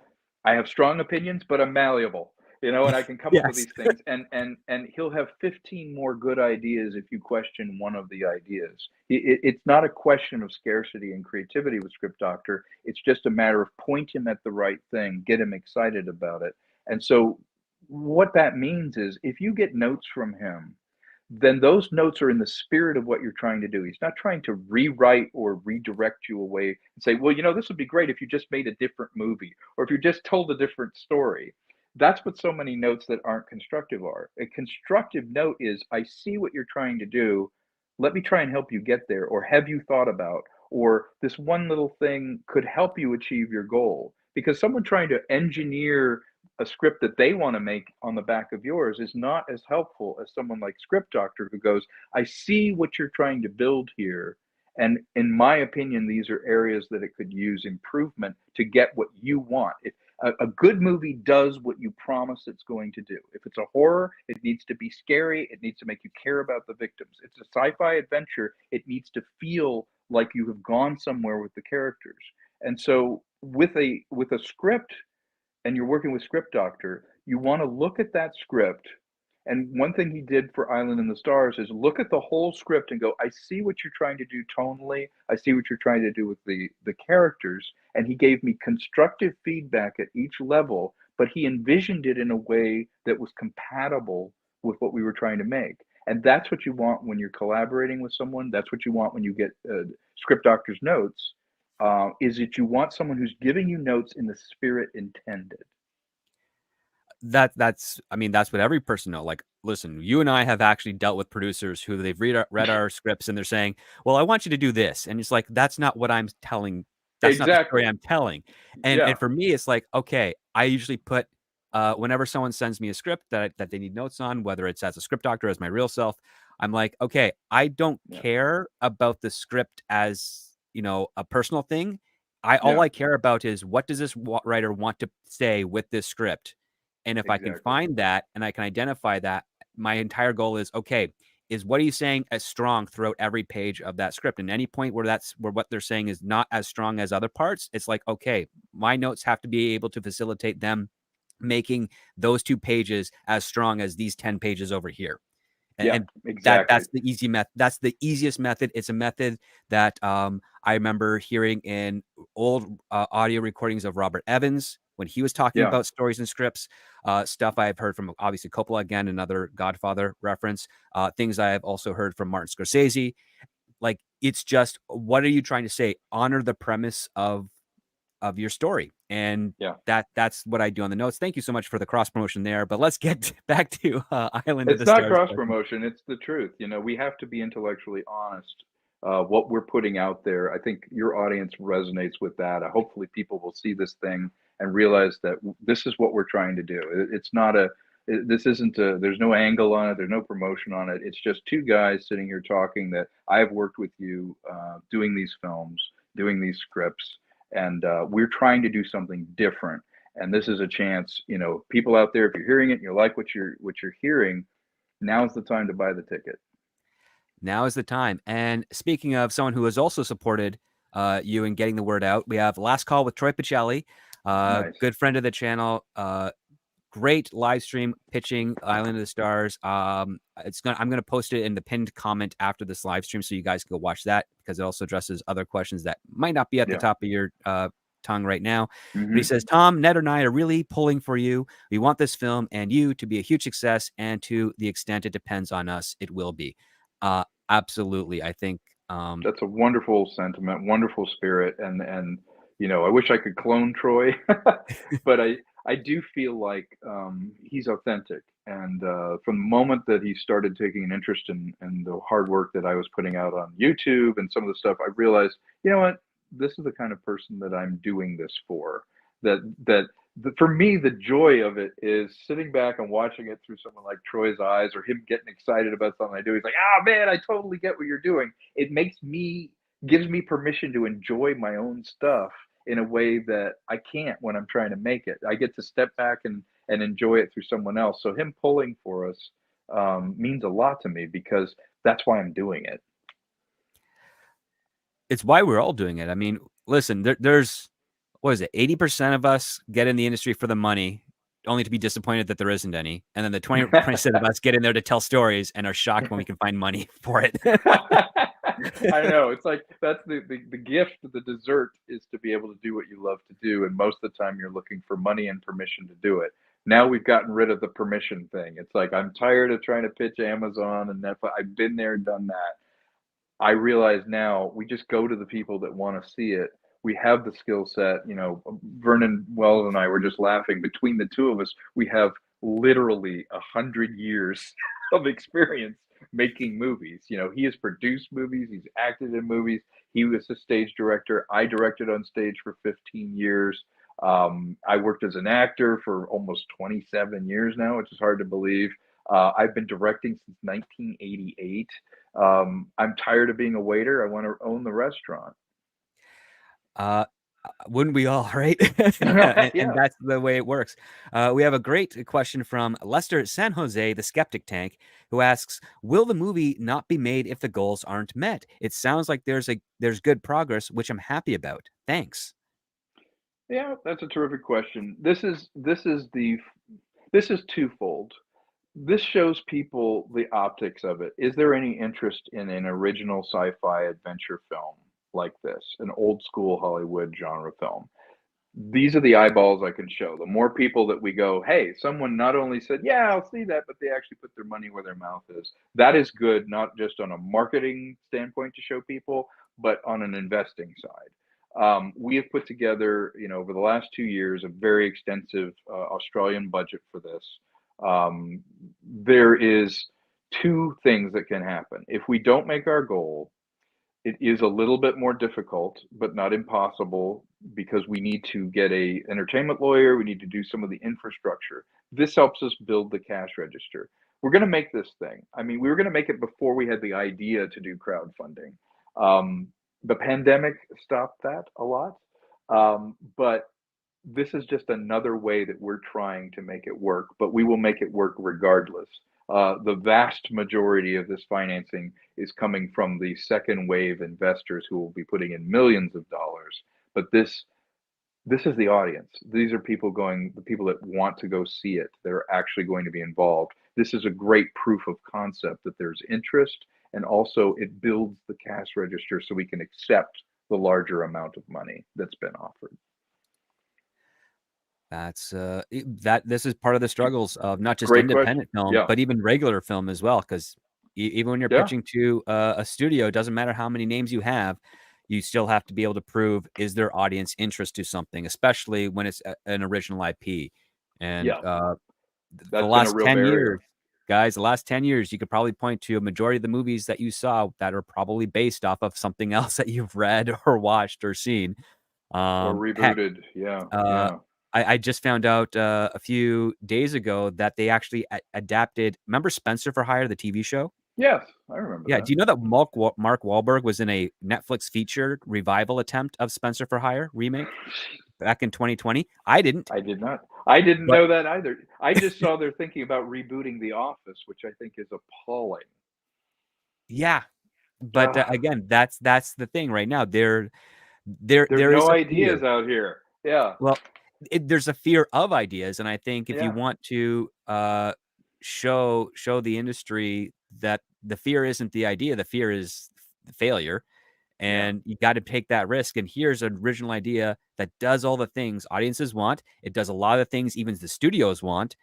I have strong opinions, but I'm malleable, and I can come up with Yes. these things. And he'll have 15 more good ideas if you question one of the ideas. It's not a question of scarcity and creativity with Script Doctor. It's just a matter of point him at the right thing, get him excited about it. And so, what that means is if you get notes from him, then those notes are in the spirit of what you're trying to do. He's not trying to rewrite or redirect you away and say, well, this would be great if you just made a different movie or if you just told a different story. That's what so many notes that aren't constructive are. A constructive note is, I see what you're trying to do. Let me try and help you get there. Or have you thought about? Or this one little thing could help you achieve your goal. Because someone trying to engineer a script that they want to make on the back of yours is not as helpful as someone like Script Doctor who goes, I see what you're trying to build here. And in my opinion, these are areas that it could use improvement to get what you want. A good movie does what you promise it's going to do. If it's a horror, it needs to be scary. It needs to make you care about the victims. It's a sci-fi adventure. It needs to feel like you have gone somewhere with the characters. And so with a script, and you're working with Script Doctor, you want to look at that script. And one thing he did for Island in the Stars is look at the whole script and go, I see what you're trying to do tonally. I see what you're trying to do with the characters. And he gave me constructive feedback at each level, but he envisioned it in a way that was compatible with what we were trying to make. And that's what you want when you're collaborating with someone. That's what you want when you get Script Doctor's notes. Is that you want someone who's giving you notes in the spirit intended. That's what every person know. Like, listen, you and I have actually dealt with producers who they've read our scripts and they're saying, well, I want you to do this. And it's like, that's not what I'm telling. That's not the story Exactly. I'm telling. And Yeah. for me, it's like, okay, I usually put whenever someone sends me a script that they need notes on, whether it's as a script doctor, as my real self, I'm like, okay, I don't Yeah. care about the script as, a personal thing. All Yeah. I care about is what does this writer want to say with this script? And if I can Exactly. find that and I can identify that, my entire goal is, okay, is what are you saying as strong throughout every page of that script? And any point where what they're saying is not as strong as other parts, it's like, okay, my notes have to be able to facilitate them making those 2 pages as strong as these 10 pages over here. Yeah. And Exactly. that's the easy method. That's the easiest method. It's a method that I remember hearing in old audio recordings of Robert Evans when he was talking Yeah. about stories and scripts. Stuff I've heard from obviously Coppola, again, another Godfather reference. Things I have also heard from Martin Scorsese. Like, it's just, what are you trying to say? Honor the premise of your story. And Yeah. that's what I do on the notes. Thank you so much for the cross promotion there. But let's get back to Island of It's the not Stars cross question. promotion. It's the truth. We have to be intellectually honest. What we're putting out there, I think your audience resonates with that. Hopefully, people will see this thing and realize that this is what we're trying to do. It's not a. This isn't a. There's no angle on it. There's no promotion on it. It's just two guys sitting here talking that I've worked with you, doing these films, doing these scripts, and we're trying to do something different. And this is a chance. People out there, if you're hearing it and you like what you're hearing, now's the time to buy the ticket. Now is the time. And speaking of someone who has also supported you in getting the word out, we have Last Call with Troy Picelli, Nice. good friend of the channel, great live stream pitching Island of the Stars. I'm gonna post it in the pinned comment after this live stream, so you guys can go watch that because it also addresses other questions that might not be at the Yeah. top of your tongue right now. But he Hmm. says, Tom, Ned, and I are really pulling for you. We want this film and you to be a huge success, and to the extent it depends on us, it will be. Absolutely, I think. That's a wonderful sentiment, wonderful spirit, and I wish I could clone Troy, but I do feel like he's authentic, and from the moment that he started taking an interest in the hard work that I was putting out on YouTube and some of the stuff, I realized, you know what, this is the kind of person that I'm doing this for. For me, the joy of it is sitting back and watching it through someone like Troy's eyes, or him getting excited about something I do. He's like, "Ah, man, I totally get what you're doing." It gives me permission to enjoy my own stuff in a way that I can't when I'm trying to make it. I get to step back and enjoy it through someone else. So him pulling for us means a lot to me because that's why I'm doing it. It's why we're all doing it. I mean, listen, there's what is it? 80% of us get in the industry for the money, only to be disappointed that there isn't any. And then the 20% of us get in there to tell stories and are shocked when we can find money for it. I know. It's like that's the gift, the dessert is to be able to do what you love to do. And most of the time you're looking for money and permission to do it. Now we've gotten rid of the permission thing. It's like I'm tired of trying to pitch Amazon and Netflix. I've been there, done that. I realize now we just go to the people that want to see it. We have the skill set. Vernon Wells and I were just laughing. Between the two of us, we have literally 100 years of experience making movies. He has produced movies, he's acted in movies, he was a stage director. I directed on stage for 15 years. I worked as an actor for almost 27 years now, which is hard to believe. I've been directing since 1988. I'm tired of being a waiter. I want to own the restaurant. Uh, wouldn't we all, right? and Yeah. that's the way it works. We have a great question from Lester San Jose, the Skeptic Tank, who asks, "Will the movie not be made if the goals aren't met? It sounds like there's good progress, which I'm happy about. Thanks." Yeah, that's a terrific question. This is twofold. This shows people the optics of it. Is there any interest in an original sci-fi adventure film like this, an old school Hollywood genre film? These are the eyeballs I can show. The more people that we go, hey, someone not only said, yeah, I'll see that, but they actually put their money where their mouth is. That is good, not just on a marketing standpoint to show people, but on an investing side. We have put together, over the last 2 years, a very extensive Australian budget for this. There is two things that can happen. If we don't make our goal, it is a little bit more difficult, but not impossible, because we need to get a entertainment lawyer. We need to do some of the infrastructure. This helps us build the cash register. We're going to make this thing. I mean, we were going to make it before we had the idea to do crowdfunding. The pandemic stopped that a lot, but this is just another way that we're trying to make it work, but we will make it work regardless. The vast majority of this financing is coming from the second wave investors who will be putting in millions of dollars. But this is the audience. These are the people that want to go see it. They're actually going to be involved. This is a great proof of concept that there's interest, and also it builds the cash register so we can accept the larger amount of money that's been offered. That's that this is part of the struggles of not just Great question. independent film, Yeah. but even regular film as well. Because even when you're Yeah. pitching to a studio, it doesn't matter how many names you have, you still have to be able to prove is there audience interest to something, especially when it's an original IP. And Yeah. the That's been a last real 10 years, barrier. guys, the last 10 years, you could probably point to a majority of the movies that you saw that are probably based off of something else that you've read or watched or seen. Or Heck, rebooted. Yeah. uh, Yeah. I just found out a few days ago that they actually adapted. Remember Spencer for Hire, the TV show? Yes, I remember Yeah. Do that. you know that Mark Wahlberg was in a Netflix featured revival attempt of Spencer for Hire remake back in 2020? I didn't, I did not. I didn't but know that either. I just saw they're thinking about rebooting The Office, which I think is appalling. yeah. But Ugh, again, that's the thing right now. There there's is no a ideas fear. out here. Yeah. Well, there's a fear of ideas, and I think if you Yeah, want to show the industry that the fear isn't the idea, the fear is failure, yeah. and you got to take that risk. And here's an original idea that does all the things audiences want. It does a lot of things even the studios want.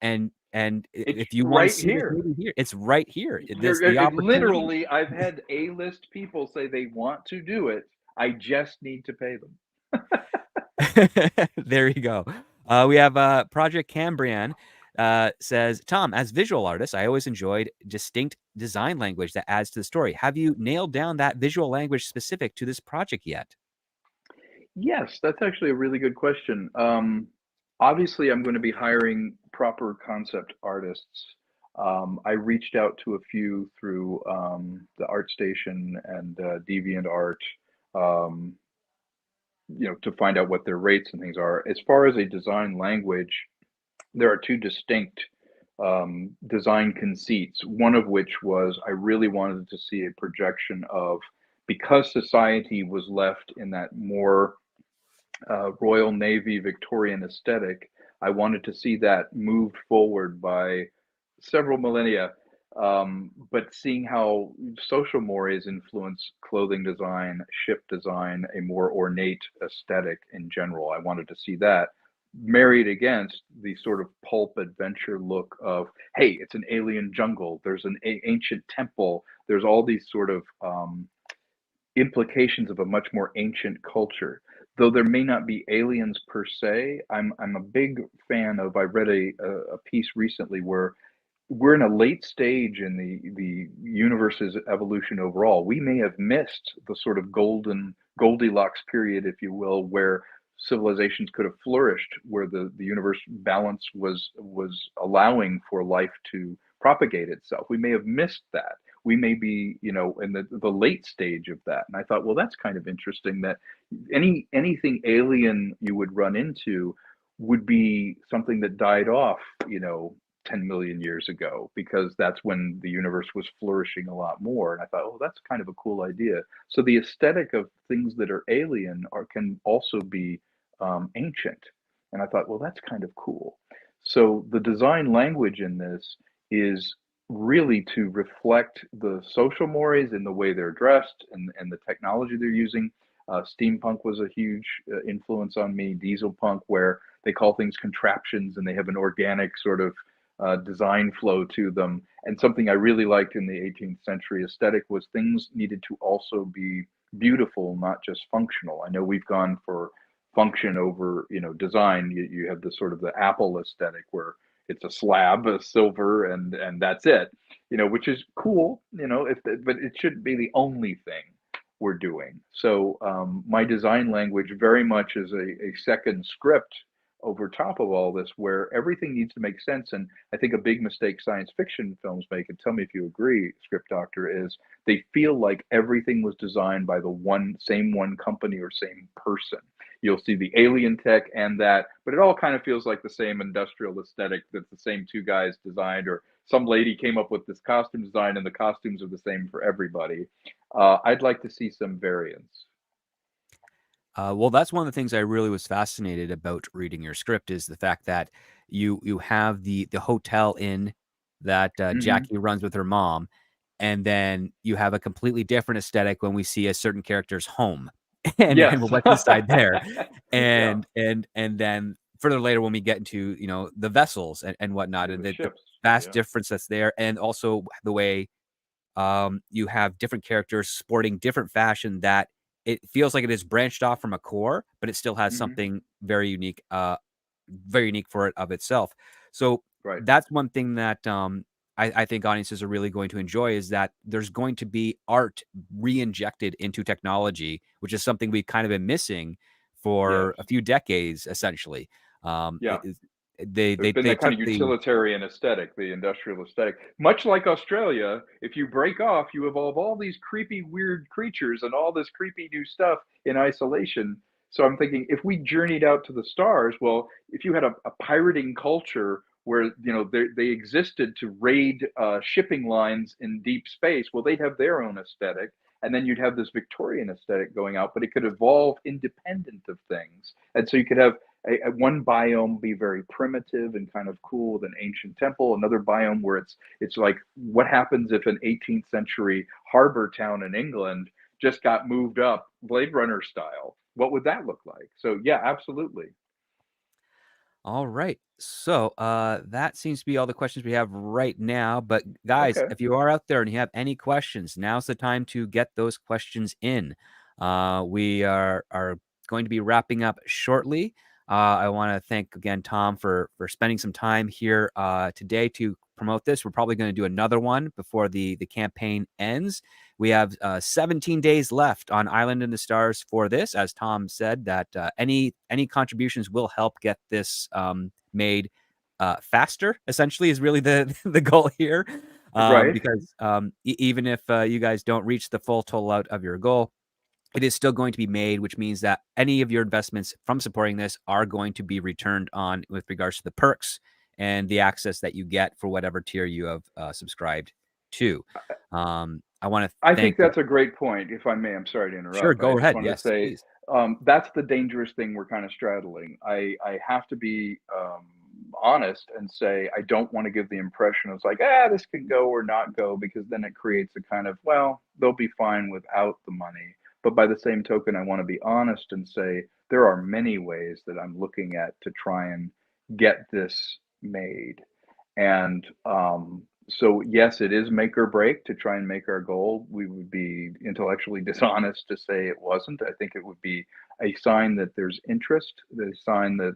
And It's if you want to right see this here. movie here, it's right here. This You're, the opportunity. literally, I've had A-list people say they want to do it. I just need to pay them. There you go. We have Project Cambrian says, Tom, as visual artist, I always enjoyed distinct design language that adds to the story. Have you nailed down that visual language specific to this project yet? Yes, that's actually a really good question. Obviously, I'm going to be hiring proper concept artists. I reached out to a few through the ArtStation and DeviantArt, um, to find out what their rates and things are. As far as a design language, there are two distinct design conceits. One of which was I really wanted to see a projection of, because society was left in that more Royal Navy Victorian aesthetic. I wanted to see that moved forward by several millennia, but seeing how social mores influence clothing design, ship design, a more ornate aesthetic in general. I wanted to see that married against the sort of pulp adventure look of, hey, it's an alien jungle, there's an ancient temple, there's all these sort of implications of a much more ancient culture. Though there may not be aliens per se, I'm a big fan of. I read a piece recently where we're in a late stage in the universe's evolution overall. We may have missed the sort of golden Goldilocks period, if you will, where civilizations could have flourished, where the universe balance was allowing for life to propagate itself. We may have missed that. We may be, in the late stage of that. And I thought, well, that's kind of interesting that anything alien you would run into would be something that died off, 10 million years ago, because that's when the universe was flourishing a lot more. And I thought, oh, that's kind of a cool idea. So the aesthetic of things that are alien can also be ancient. And I thought, well, that's kind of cool. So the design language in this is really to reflect the social mores in the way they're dressed and the technology they're using. Steampunk was a huge influence on me. Diesel punk, where they call things contraptions and they have an organic sort of design flow to them. And something I really liked in the 18th century aesthetic was things needed to also be beautiful, not just functional. I know we've gone for function over, design. You have the sort of the Apple aesthetic where it's a slab of silver and that's it, which is cool, but it shouldn't be the only thing we're doing. So my design language very much is a second script over top of all this, where everything needs to make sense. And I think a big mistake science fiction films make, and tell me if you agree, Script Doctor, is they feel like everything was designed by the one company or same person. You'll see the alien tech and that, but it all kind of feels like the same industrial aesthetic that the same two guys designed, or some lady came up with this costume design and the costumes are the same for everybody. I'd like to see some variance. Well, that's one of the things I really was fascinated about reading your script is the fact that you have the hotel inn that Hmm. Jackie runs with her mom, and then you have a completely different aesthetic when we see a certain character's home, and Yes. what's inside there, Yeah. and then further later when we get into the vessels and whatnot, Yeah, and the the ships. vast Yeah. difference that's there, and also the way you have different characters sporting different fashion that it feels like it is branched off from a core, but it still has Hmm. something very unique for it of itself. So Right. that's one thing that I think audiences are really going to enjoy is that there's going to be art re-injected into technology, which is something we've kind of been missing Yes. for a few decades, essentially. Yeah. There's been They that kind took of the utilitarian aesthetic, the industrial aesthetic. Much like Australia, if you break off, you evolve all these creepy, weird creatures and all this creepy new stuff in isolation. So I'm thinking, if we journeyed out to the stars, well, if you had a pirating culture where they existed to raid shipping lines in deep space, well, they'd have their own aesthetic. and then you'd have this Victorian aesthetic going out, but it could evolve independent of things. And so you could have one biome be very primitive and kind of cool with an ancient temple, another biome where it's like what happens if an 18th century harbor town in England just got moved up Blade Runner style? What would that look like? So yeah, absolutely. All right. So that seems to be all the questions we have right now. But guys, Okay. if you are out there and you have any questions, now's the time to get those questions in. We are going to be wrapping up shortly. I want to thank again Tom for spending some time here today to promote this. We're probably going to do another one before the campaign ends. We have 17 days left on Island in the Stars for this. As Tom said, that any contributions will help get this made faster. Essentially, is really the the goal here. Right. Because even if you guys don't reach the full total out of your goal, it is still going to be made, which means that any of your investments from supporting this are going to be returned on with regards to the perks and the access that you get for whatever tier you have subscribed to. I want to I think thank the. that's a great point, if I may. I'm sorry to Sure, interrupt. I go just ahead. wanted to Yes, say please. that's the dangerous thing we're kind of straddling. I have to be honest and say I don't want to give the impression it's like, this can go or not go, because then it creates a kind of, well, they'll be fine without the money. But by the same token, I want to be honest and say there are many ways that I'm looking at to try and get this made. And so, yes, it is make or break to try and make our goal. We would be intellectually dishonest to say it wasn't. I think it would be a sign that there's interest, a sign that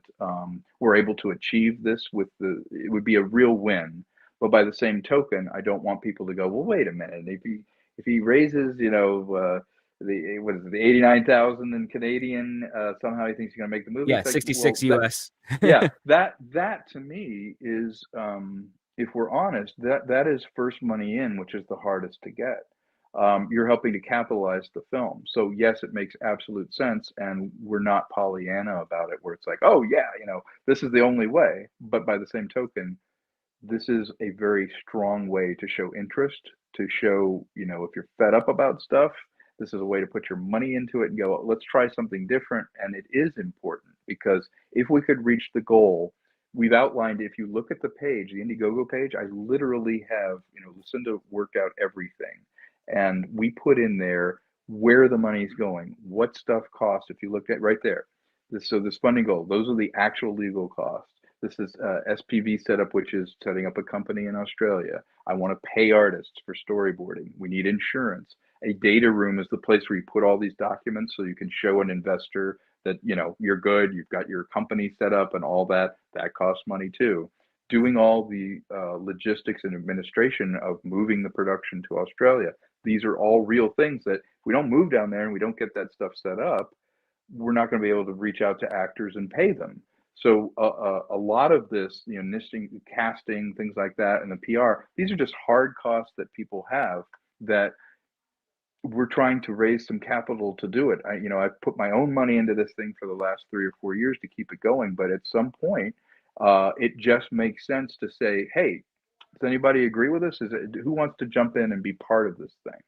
we're able to achieve this with it would be a real win. But by the same token, I don't want people to go, well, wait a minute. If he raises, what is it, the 89,000 in Canadian, somehow he thinks he's going to make the movie. Yeah, It's like, 66 well, that US. yeah, that to me is, if we're honest, that is first money in, which is the hardest to get. You're helping to capitalize the film. So yes, it makes absolute sense, and we're not Pollyanna about it, where it's like, oh yeah, this is the only way. But by the same token, this is a very strong way to show interest, to show, if you're fed up about stuff, this is a way to put your money into it and go, let's try something different. And it is important because if we could reach the goal, we've outlined, if you look at the page, the IndieGoGo page, I literally have, Lucinda worked out everything. And we put in there where the money's going, what stuff costs. If you look at right there, this funding goal, those are the actual legal costs. This is SPV setup, which is setting up a company in Australia. I want to pay artists for storyboarding. We need insurance. A data room is the place where you put all these documents so you can show an investor that you're good, you've got your company set up and all that. That costs money too. Doing all the logistics and administration of moving the production to Australia. These are all real things that if we don't move down there and we don't get that stuff set up, we're not going to be able to reach out to actors and pay them. So a lot of this, nisting, casting, things like that, and the PR, these are just hard costs that people have that we're trying to raise some capital to do it. I've put my own money into this thing for the last 3 or 4 years to keep it going, but at some point, it just makes sense to say, hey, does anybody agree with us? Who wants to jump in and be part of this thing?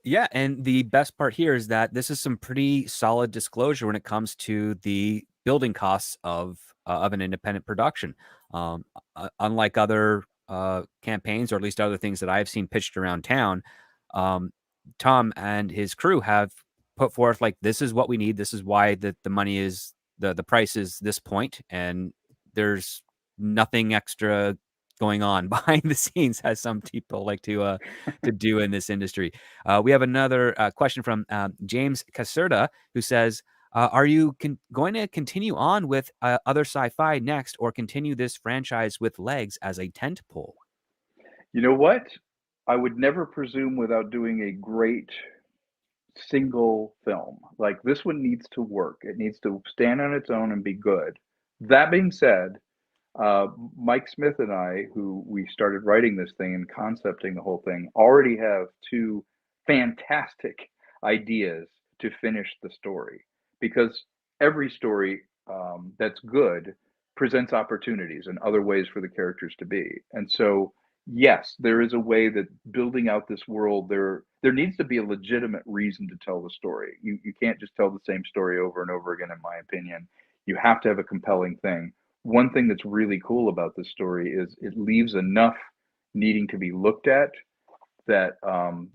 Yeah, and the best part here is that this is some pretty solid disclosure when it comes to the building costs of an independent production. Um, Unlike other campaigns, or at least other things that I've seen pitched around town, um, Tom and his crew have put forth like, this is what we need. This is why the money is the price is this point, and there's nothing extra going on behind the scenes, as some people like to do in this industry. We have another question from James Caserta, who says, are you going to continue on with other sci-fi next, or continue this franchise with legs as a tent pole? You know what? I would never presume without doing a great single film. Like this one needs to work. It needs to stand on its own and be good. That being said, uh, Mike Smith and I, who we started writing this thing and concepting the whole thing, already have two fantastic ideas to finish the story. Because every story that's good presents opportunities and other ways for the characters to be. And so yes, there is a way that building out this world, there needs to be a legitimate reason to tell the story. You can't just tell the same story over and over again, in my opinion. You have to have a compelling thing. One thing that's really cool about this story is it leaves enough needing to be looked at that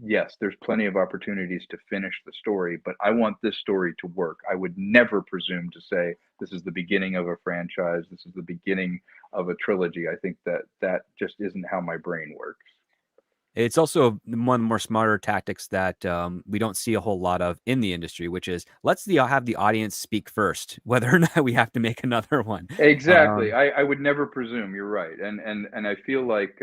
yes, there's plenty of opportunities to finish the story, but I want this story to work. I would never presume to say this is the beginning of a franchise, this is the beginning of a trilogy. I think that that just isn't how my brain works. It's also one of the more smarter tactics that we don't see a whole lot of in the industry, which is have the audience speak first, whether or not we have to make another one. Exactly. Um, I would never presume. You're right, and I feel like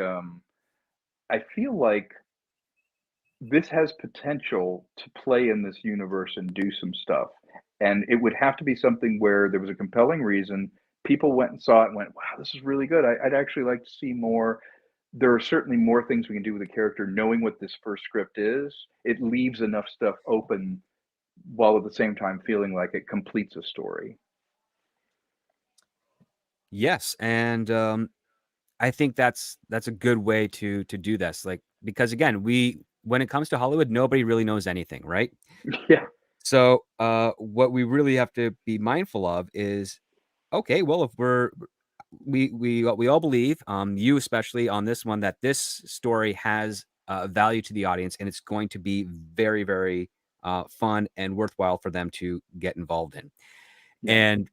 this has potential to play in this universe and do some stuff. And it would have to be something where there was a compelling reason. People went and saw it and went, wow, this is really good. I'd actually like to see more. There are certainly more things we can do with the character. Knowing what this first script is, it leaves enough stuff open while at the same time feeling like it completes a story. yes, and I think that's a good way to do this. Like because again, we when it comes to Hollywood, nobody really knows anything, right? Yeah, So what we really have to be mindful of is okay, well, if we all believe, you especially on this one, that this story has value to the audience, and it's going to be very, very fun and worthwhile for them to get involved in. yeah. And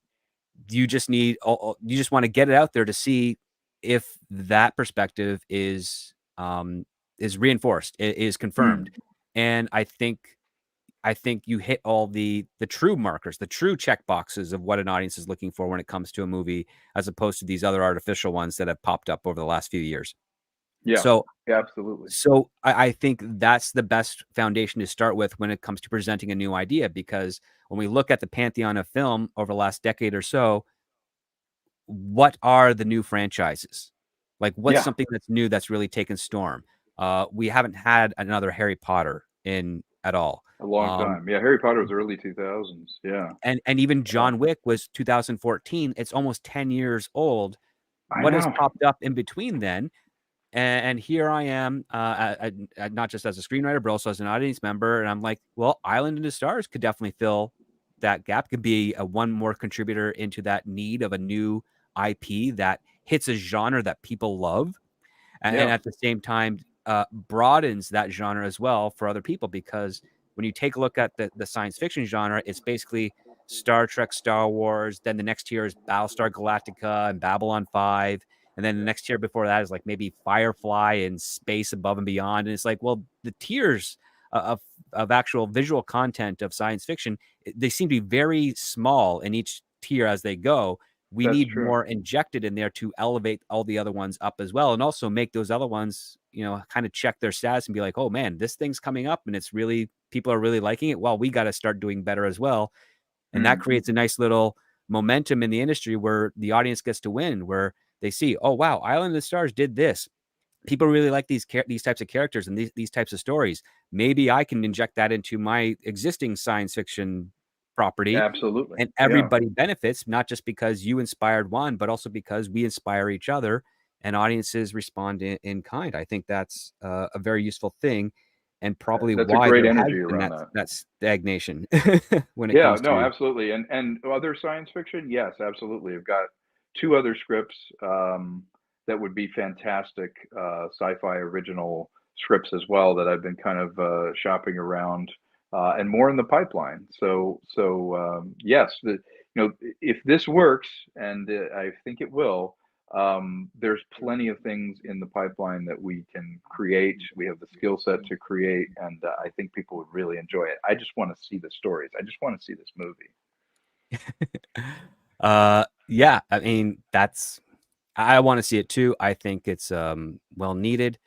you just want to get it out there to see if that perspective is reinforced, is confirmed. Mm, And I think you hit all the true markers, the true check boxes of what an audience is looking for when it comes to a movie, as opposed to these other artificial ones that have popped up over the last few years. yeah, So, yeah, absolutely. so I think that's the best foundation to start with when it comes to presenting a new idea, because when we look at the pantheon of film over the last decade or so, what are the new franchises? Like, what's Yeah, something that's new that's really taken storm? We haven't had another Harry Potter in at all. a long Um, time. Yeah, Harry Potter was early 2000s. Yeah, and even yeah. John Wick was 2014. It's almost 10 years old. I What has know. popped up in between then? And here I am, not just as a screenwriter, but also as an audience member. And I'm like, well, Island in the Stars could definitely fill that gap. Could be a one more contributor into that need of a new IP that hits a genre that people love, and Yeah, at the same time broadens that genre as well for other people. Because when you take a look at the science fiction genre, it's basically Star Trek, Star Wars. Then the next tier is Battlestar Galactica and Babylon 5. And then the next tier before that is like maybe Firefly and Space Above and Beyond. And it's like, well, the tiers of actual visual content of science fiction, they seem to be very small in each tier as they go. We that's need true. more injected in there to elevate all the other ones up as well, and also make those other ones, kind of check their status and be like, oh man, this thing's coming up and it's really, people are really liking it. Well, we got to start doing better as well. And that Mm, creates a nice little momentum in the industry where the audience gets to win, where they see, oh wow, Island of the Stars did this. People really like these types of characters and these types of stories. Maybe I can inject that into my existing science fiction property, absolutely. and Yeah. everybody benefits, not just because you inspired one, but also because we inspire each other, and audiences respond in kind. I think that's a very useful thing, and probably That's a why great there has energy been around that that. that stagnation when it Yeah, comes no, to. absolutely. And other science fiction, yes, absolutely. I've got two other scripts that would be fantastic sci-fi original scripts as well that I've been kind of shopping around, and more in the pipeline. So yes, if this works, and I think it will, there's plenty of things in the pipeline that we can create. We have the skill set to create, and I think people would really enjoy it. I just want to see the stories. I just want to see this movie. Yeah, I mean, I want to see it too. I think it's well needed.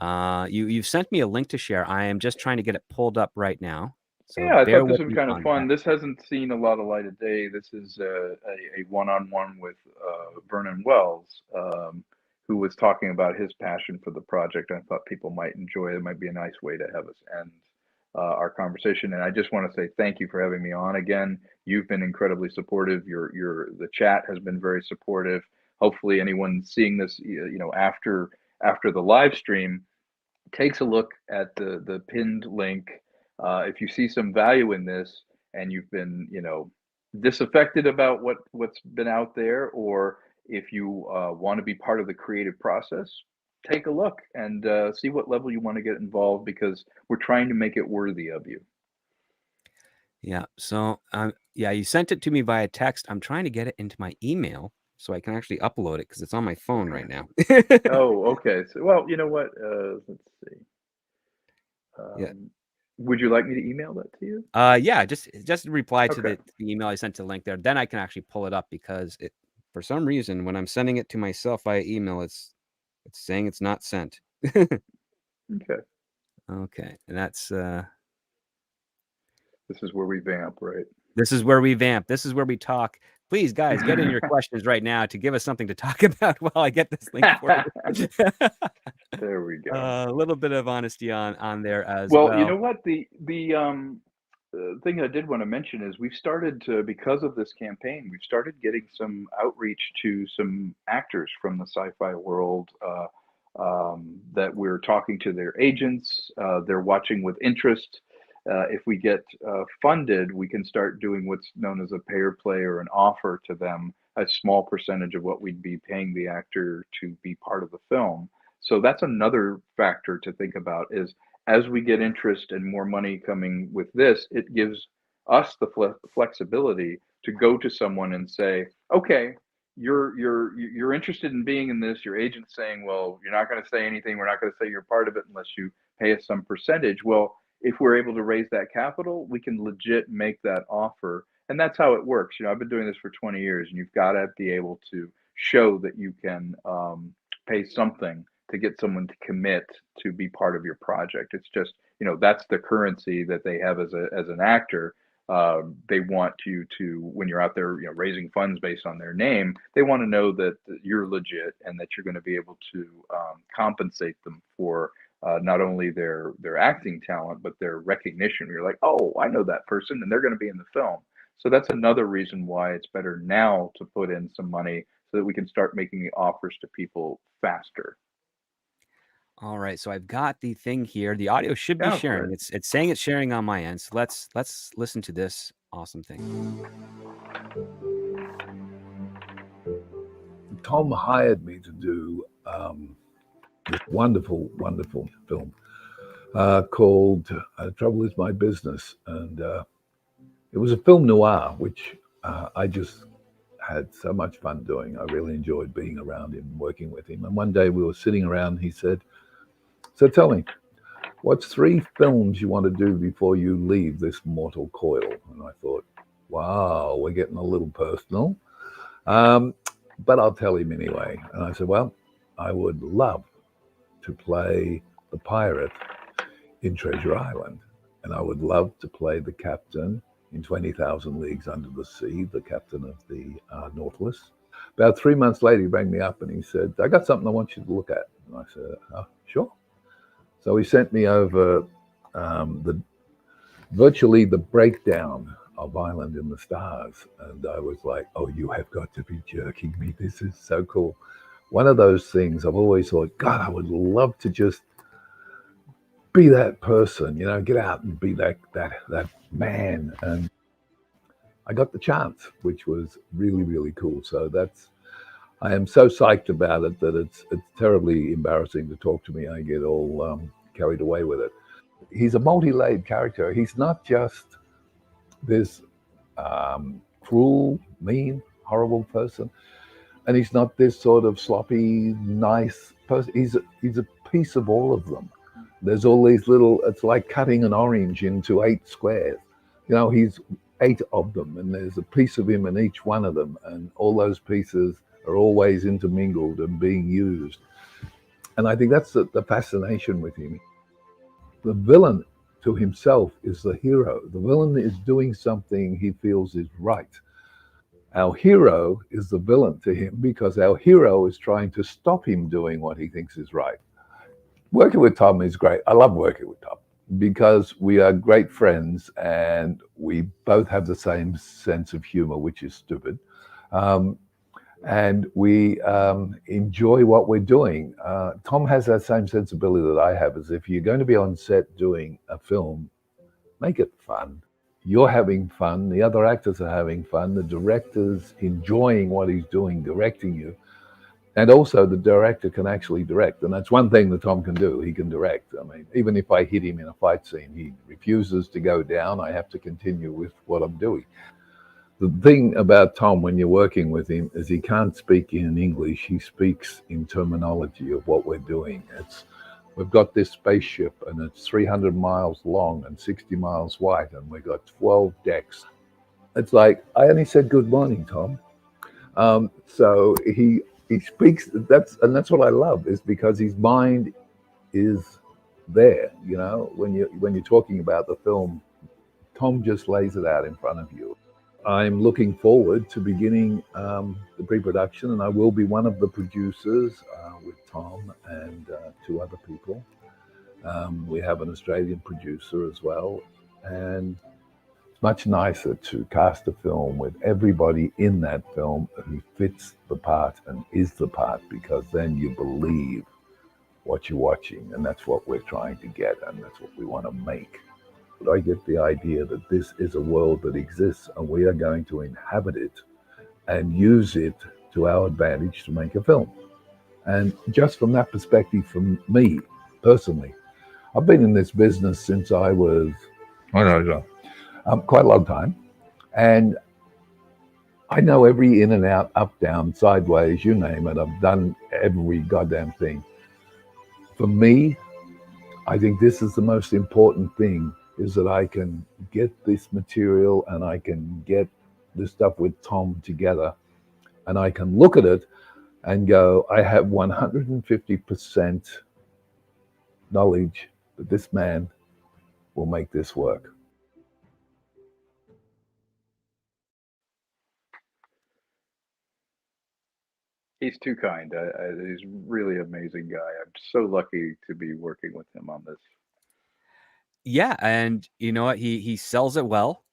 You've sent me a link to share. I am just trying to get it pulled up right now, so Yeah, I bear thought this with would be me kind of on that. fun. This hasn't seen a lot of light of day. This is a one-on-one with Vernon Wells, who was talking about his passion for the project. I thought people might enjoy it. It might be a nice way to have us end our conversation. And I just want to say thank you for having me on again. You've been incredibly supportive. The chat has been very supportive. Hopefully, anyone seeing this, after after the live stream takes a look at the pinned link. If you see some value in this and you've been, disaffected about what's been out there, or if you want to be part of the creative process, take a look and see what level you want to get involved, because we're trying to make it worthy of you. Yeah. So, yeah, you sent it to me via text. I'm trying to get it into my email so I can actually upload it because it's on my phone right now. Oh, okay. So, well, you know what? Let's see. Yeah. Would you like me to email that to you? Yeah, just reply to Okay. the email I sent to the link there. Then I can actually pull it up because for some reason when I'm sending it to myself via email, it's saying it's not sent. Okay. Okay, and that's This is where we vamp, right? this is where we vamp. This is where we talk. Please, guys, get in your questions right now to give us something to talk about while I get this link for you. There we go. A little bit of honesty on there as Well, you know well. what? The thing I did want to mention is we've started to, because of this campaign, we've started getting some outreach to some actors from the sci-fi world, that we're talking to their agents. They're watching with interest. If we get funded, we can start doing what's known as a pay or play, or an offer to them, a small percentage of what we'd be paying the actor to be part of the film. So that's another factor to think about, is as we get interest and more money coming with this, it gives us the flexibility to go to someone and say, okay, you're interested in being in this. Your agent's saying, well, you're not going to say anything. We're not going to say you're part of it unless you pay us some percentage. Well, if we're able to raise that capital, we can legit make that offer. And that's how it works. I've been doing this for 20 years, and you've got to be able to show that you can pay something to get someone to commit to be part of your project. It's just, that's the currency that they have as an actor. They want you to, when you're out there, raising funds based on their name, they want to know that you're legit and that you're going to be able to compensate them for not only their acting talent, but their recognition. You're like, oh, I know that person, and they're going to be in the film. So that's another reason why it's better now to put in some money so that we can start making the offers to people faster. All right, so I've got the thing here. The audio should be Oh, sharing. great. It's saying it's sharing on my end. So let's listen to this awesome thing. Tom hired me to do this wonderful, wonderful film called Trouble Is My Business. And it was a film noir, which I just had so much fun doing. I really enjoyed being around him, working with him. And one day we were sitting around, he said, so tell me, what's 3 films you want to do before you leave this mortal coil? And I thought, wow, we're getting a little personal. But I'll tell him anyway. And I said, well, I would love to play the pirate in Treasure Island. And I would love to play the captain in 20,000 Leagues Under the Sea, the captain of the Nautilus. About 3 months later, he rang me up and he said, I got something I want you to look at. And I said, oh, sure. So he sent me over virtually the breakdown of Island in the Stars. And I was like, oh, you have got to be jerking me. This is so cool. One of those things I've always thought, God, I would love to just be that person, get out and be that man. And I got the chance, which was really, really cool. So I am so psyched about it that it's terribly embarrassing to talk to me. I get all carried away with it. He's a multi-layered character. He's not just this cruel, mean, horrible person, and he's not this sort of sloppy, nice person. He's a piece of all of them. There's all these little. It's like cutting an orange into 8 squares. He's 8 of them, and there's a piece of him in each one of them, and all those pieces are always intermingled and being used. And I think that's the fascination with him. The villain to himself is the hero. The villain is doing something he feels is right. Our hero is the villain to him because our hero is trying to stop him doing what he thinks is right. Working with Tom is great. I love working with Tom because we are great friends and we both have the same sense of humor, which is stupid. and we enjoy what we're doing. Tom has that same sensibility that I have. As if you're going to be on set doing a film, make it fun. You're having fun. The other actors are having fun. The director's enjoying what he's doing, directing you. And also, the director can actually direct. And that's one thing that Tom can do. He can direct. I mean, even if I hit him in a fight scene, he refuses to go down. I have to continue with what I'm doing. The thing about Tom when you're working with him is he can't speak in English. He speaks in terminology of what we're doing. We've got this spaceship and it's 300 miles long and 60 miles wide, and we've got 12 decks. It's like, I only said good morning, Tom. So he speaks. That's what I love, is because his mind is there. You know, when you're talking about the film, Tom just lays it out in front of you. I'm looking forward to beginning the pre-production, and I will be one of the producers with Tom and two other people. We have an Australian producer as well, and it's much nicer to cast a film with everybody in that film who fits the part and is the part, because then you believe what you're watching, and that's what we're trying to get, and that's what we want to make. But I get the idea that this is a world that exists, and we are going to inhabit it and use it to our advantage to make a film. And just from that perspective, from me personally, I've been in this business since I was, I don't know, quite a long time. And I know every in and out, up, down, sideways, you name it. I've done every goddamn thing. For me, I think this is the most important thing, is that I can get this material and I can get this stuff with Tom together, and I can look at it and go, I have 150% knowledge that this man will make this work. He's too kind. He's really amazing guy. I'm so lucky to be working with him on this. Yeah, and you know what? He sells it well.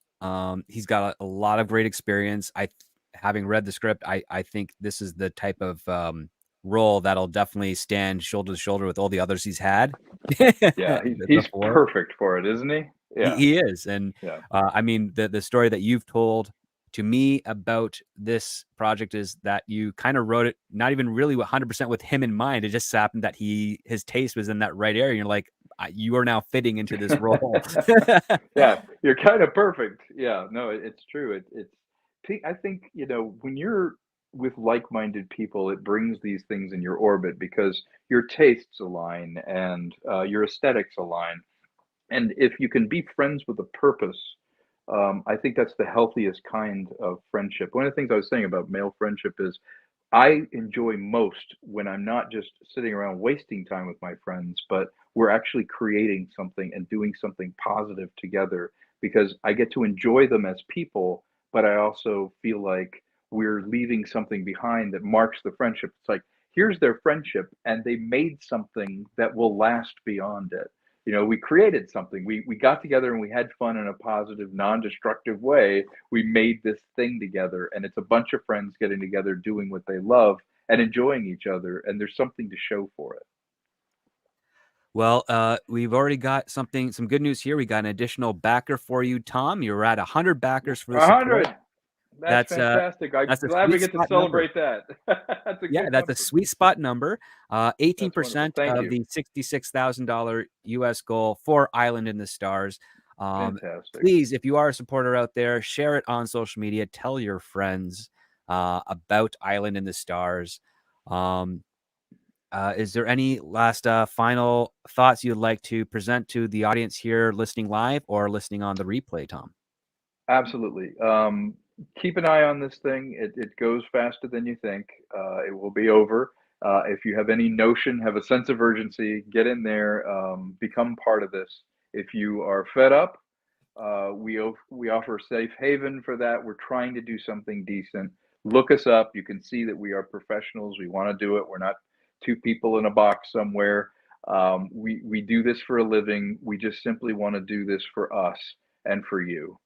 He's got a lot of great experience. Having read the script, I think this is the type of role that'll definitely stand shoulder to shoulder with all the others he's had Yeah, he's before. perfect for it, isn't he? Yeah, He is, and yeah. I mean the story that you've told to me about this project is that you kind of wrote it not even really 100% with him in mind. It just happened that his taste was in that right area. And you're like, you are now fitting into this role. Yeah, you're kind of perfect. Yeah, no, it's true. I think, when you're with like-minded people, it brings these things in your orbit because your tastes align and your aesthetics align. And if you can be friends with a purpose, I think that's the healthiest kind of friendship. One of the things I was saying about male friendship is I enjoy most when I'm not just sitting around wasting time with my friends, but we're actually creating something and doing something positive together, because I get to enjoy them as people, but I also feel like we're leaving something behind that marks the friendship. It's like, here's their friendship, and they made something that will last beyond it. We created something. We got together and we had fun in a positive, non-destructive way. We made this thing together, and it's a bunch of friends getting together, doing what they love and enjoying each other, and there's something to show for it. Well, we've already got some good news here. We got an additional backer for you, Tom. You're at 100 backers for the support. 100. That's That's fantastic. I'm that's a glad we sweet get to spot number. celebrate that. That's a Yeah, good that's a number. sweet spot number. That's wonderful. 18% Thank of you. the $66,000 US goal for Island in the Stars. Fantastic. Please, if you are a supporter out there, share it on social media. Tell your friends about Island in the Stars. Is there any last final thoughts you'd like to present to the audience here listening live or listening on the replay, Tom? Absolutely. Keep an eye on this thing. It goes faster than you think. It will be over. If you have any notion, have a sense of urgency, get in there, become part of this. If you are fed up, we offer a safe haven for that. We're trying to do something decent. Look us up. You can see that we are professionals. We want to do it. We're not two people in a box somewhere. We do this for a living. We just simply want to do this for us and for you.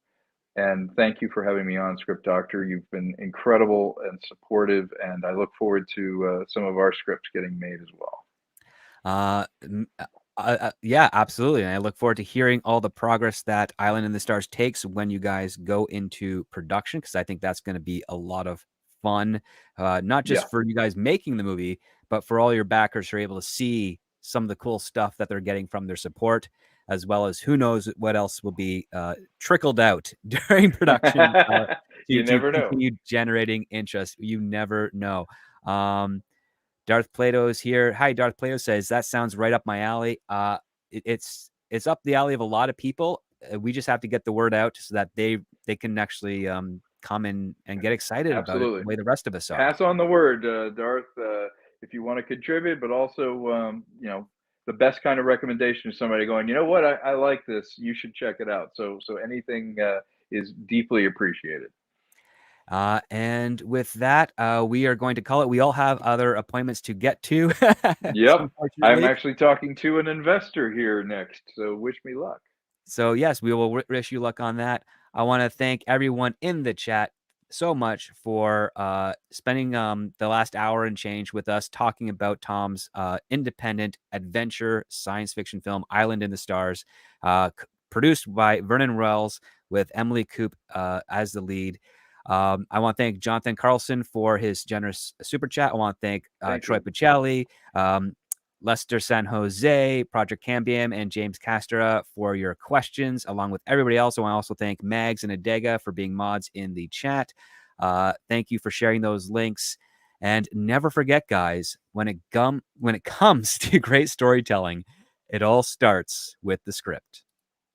And thank you for having me on, Script Doctor. You've been incredible and supportive, and I look forward to some of our scripts getting made as well. Yeah, absolutely. And I look forward to hearing all the progress that Island in the Stars takes when you guys go into production, because I think that's going to be a lot of fun, not just Yeah. for you guys making the movie, but for all your backers who are able to see some of the cool stuff that they're getting from their support, as well as who knows what else will be trickled out during production You to never know. continue generating interest. You never know. Darth Plato is here. Hi, Darth Plato says that sounds right up my alley. It's up the alley of a lot of people. We just have to get the word out so that they can actually come in and get excited about it the Absolutely. way the rest of us are. Pass on the word, Darth, if you want to contribute, but also, the best kind of recommendation is somebody going, you know what, I like this. You should check it out. So anything is deeply appreciated. And with that, we are going to call it. We all have other appointments to get to. Yep. I'm Unfortunately. actually talking to an investor here next. So wish me luck. So yes, we will wish you luck on that. I want to thank everyone in the chat so much for spending the last hour and change with us talking about Tom's independent adventure science fiction film Island in the Stars, produced by Vernon Wells with Emily Coop as the lead. I want to thank Jonathan Carlson for his generous super chat. I want to thank Troy Puccelli, Lester San Jose, Project Cambium, and James Castora for your questions, along with everybody else. I want to also thank Mags and Adega for being mods in the chat. Thank you for sharing those links. And never forget, guys, when it comes to great storytelling, it all starts with the script.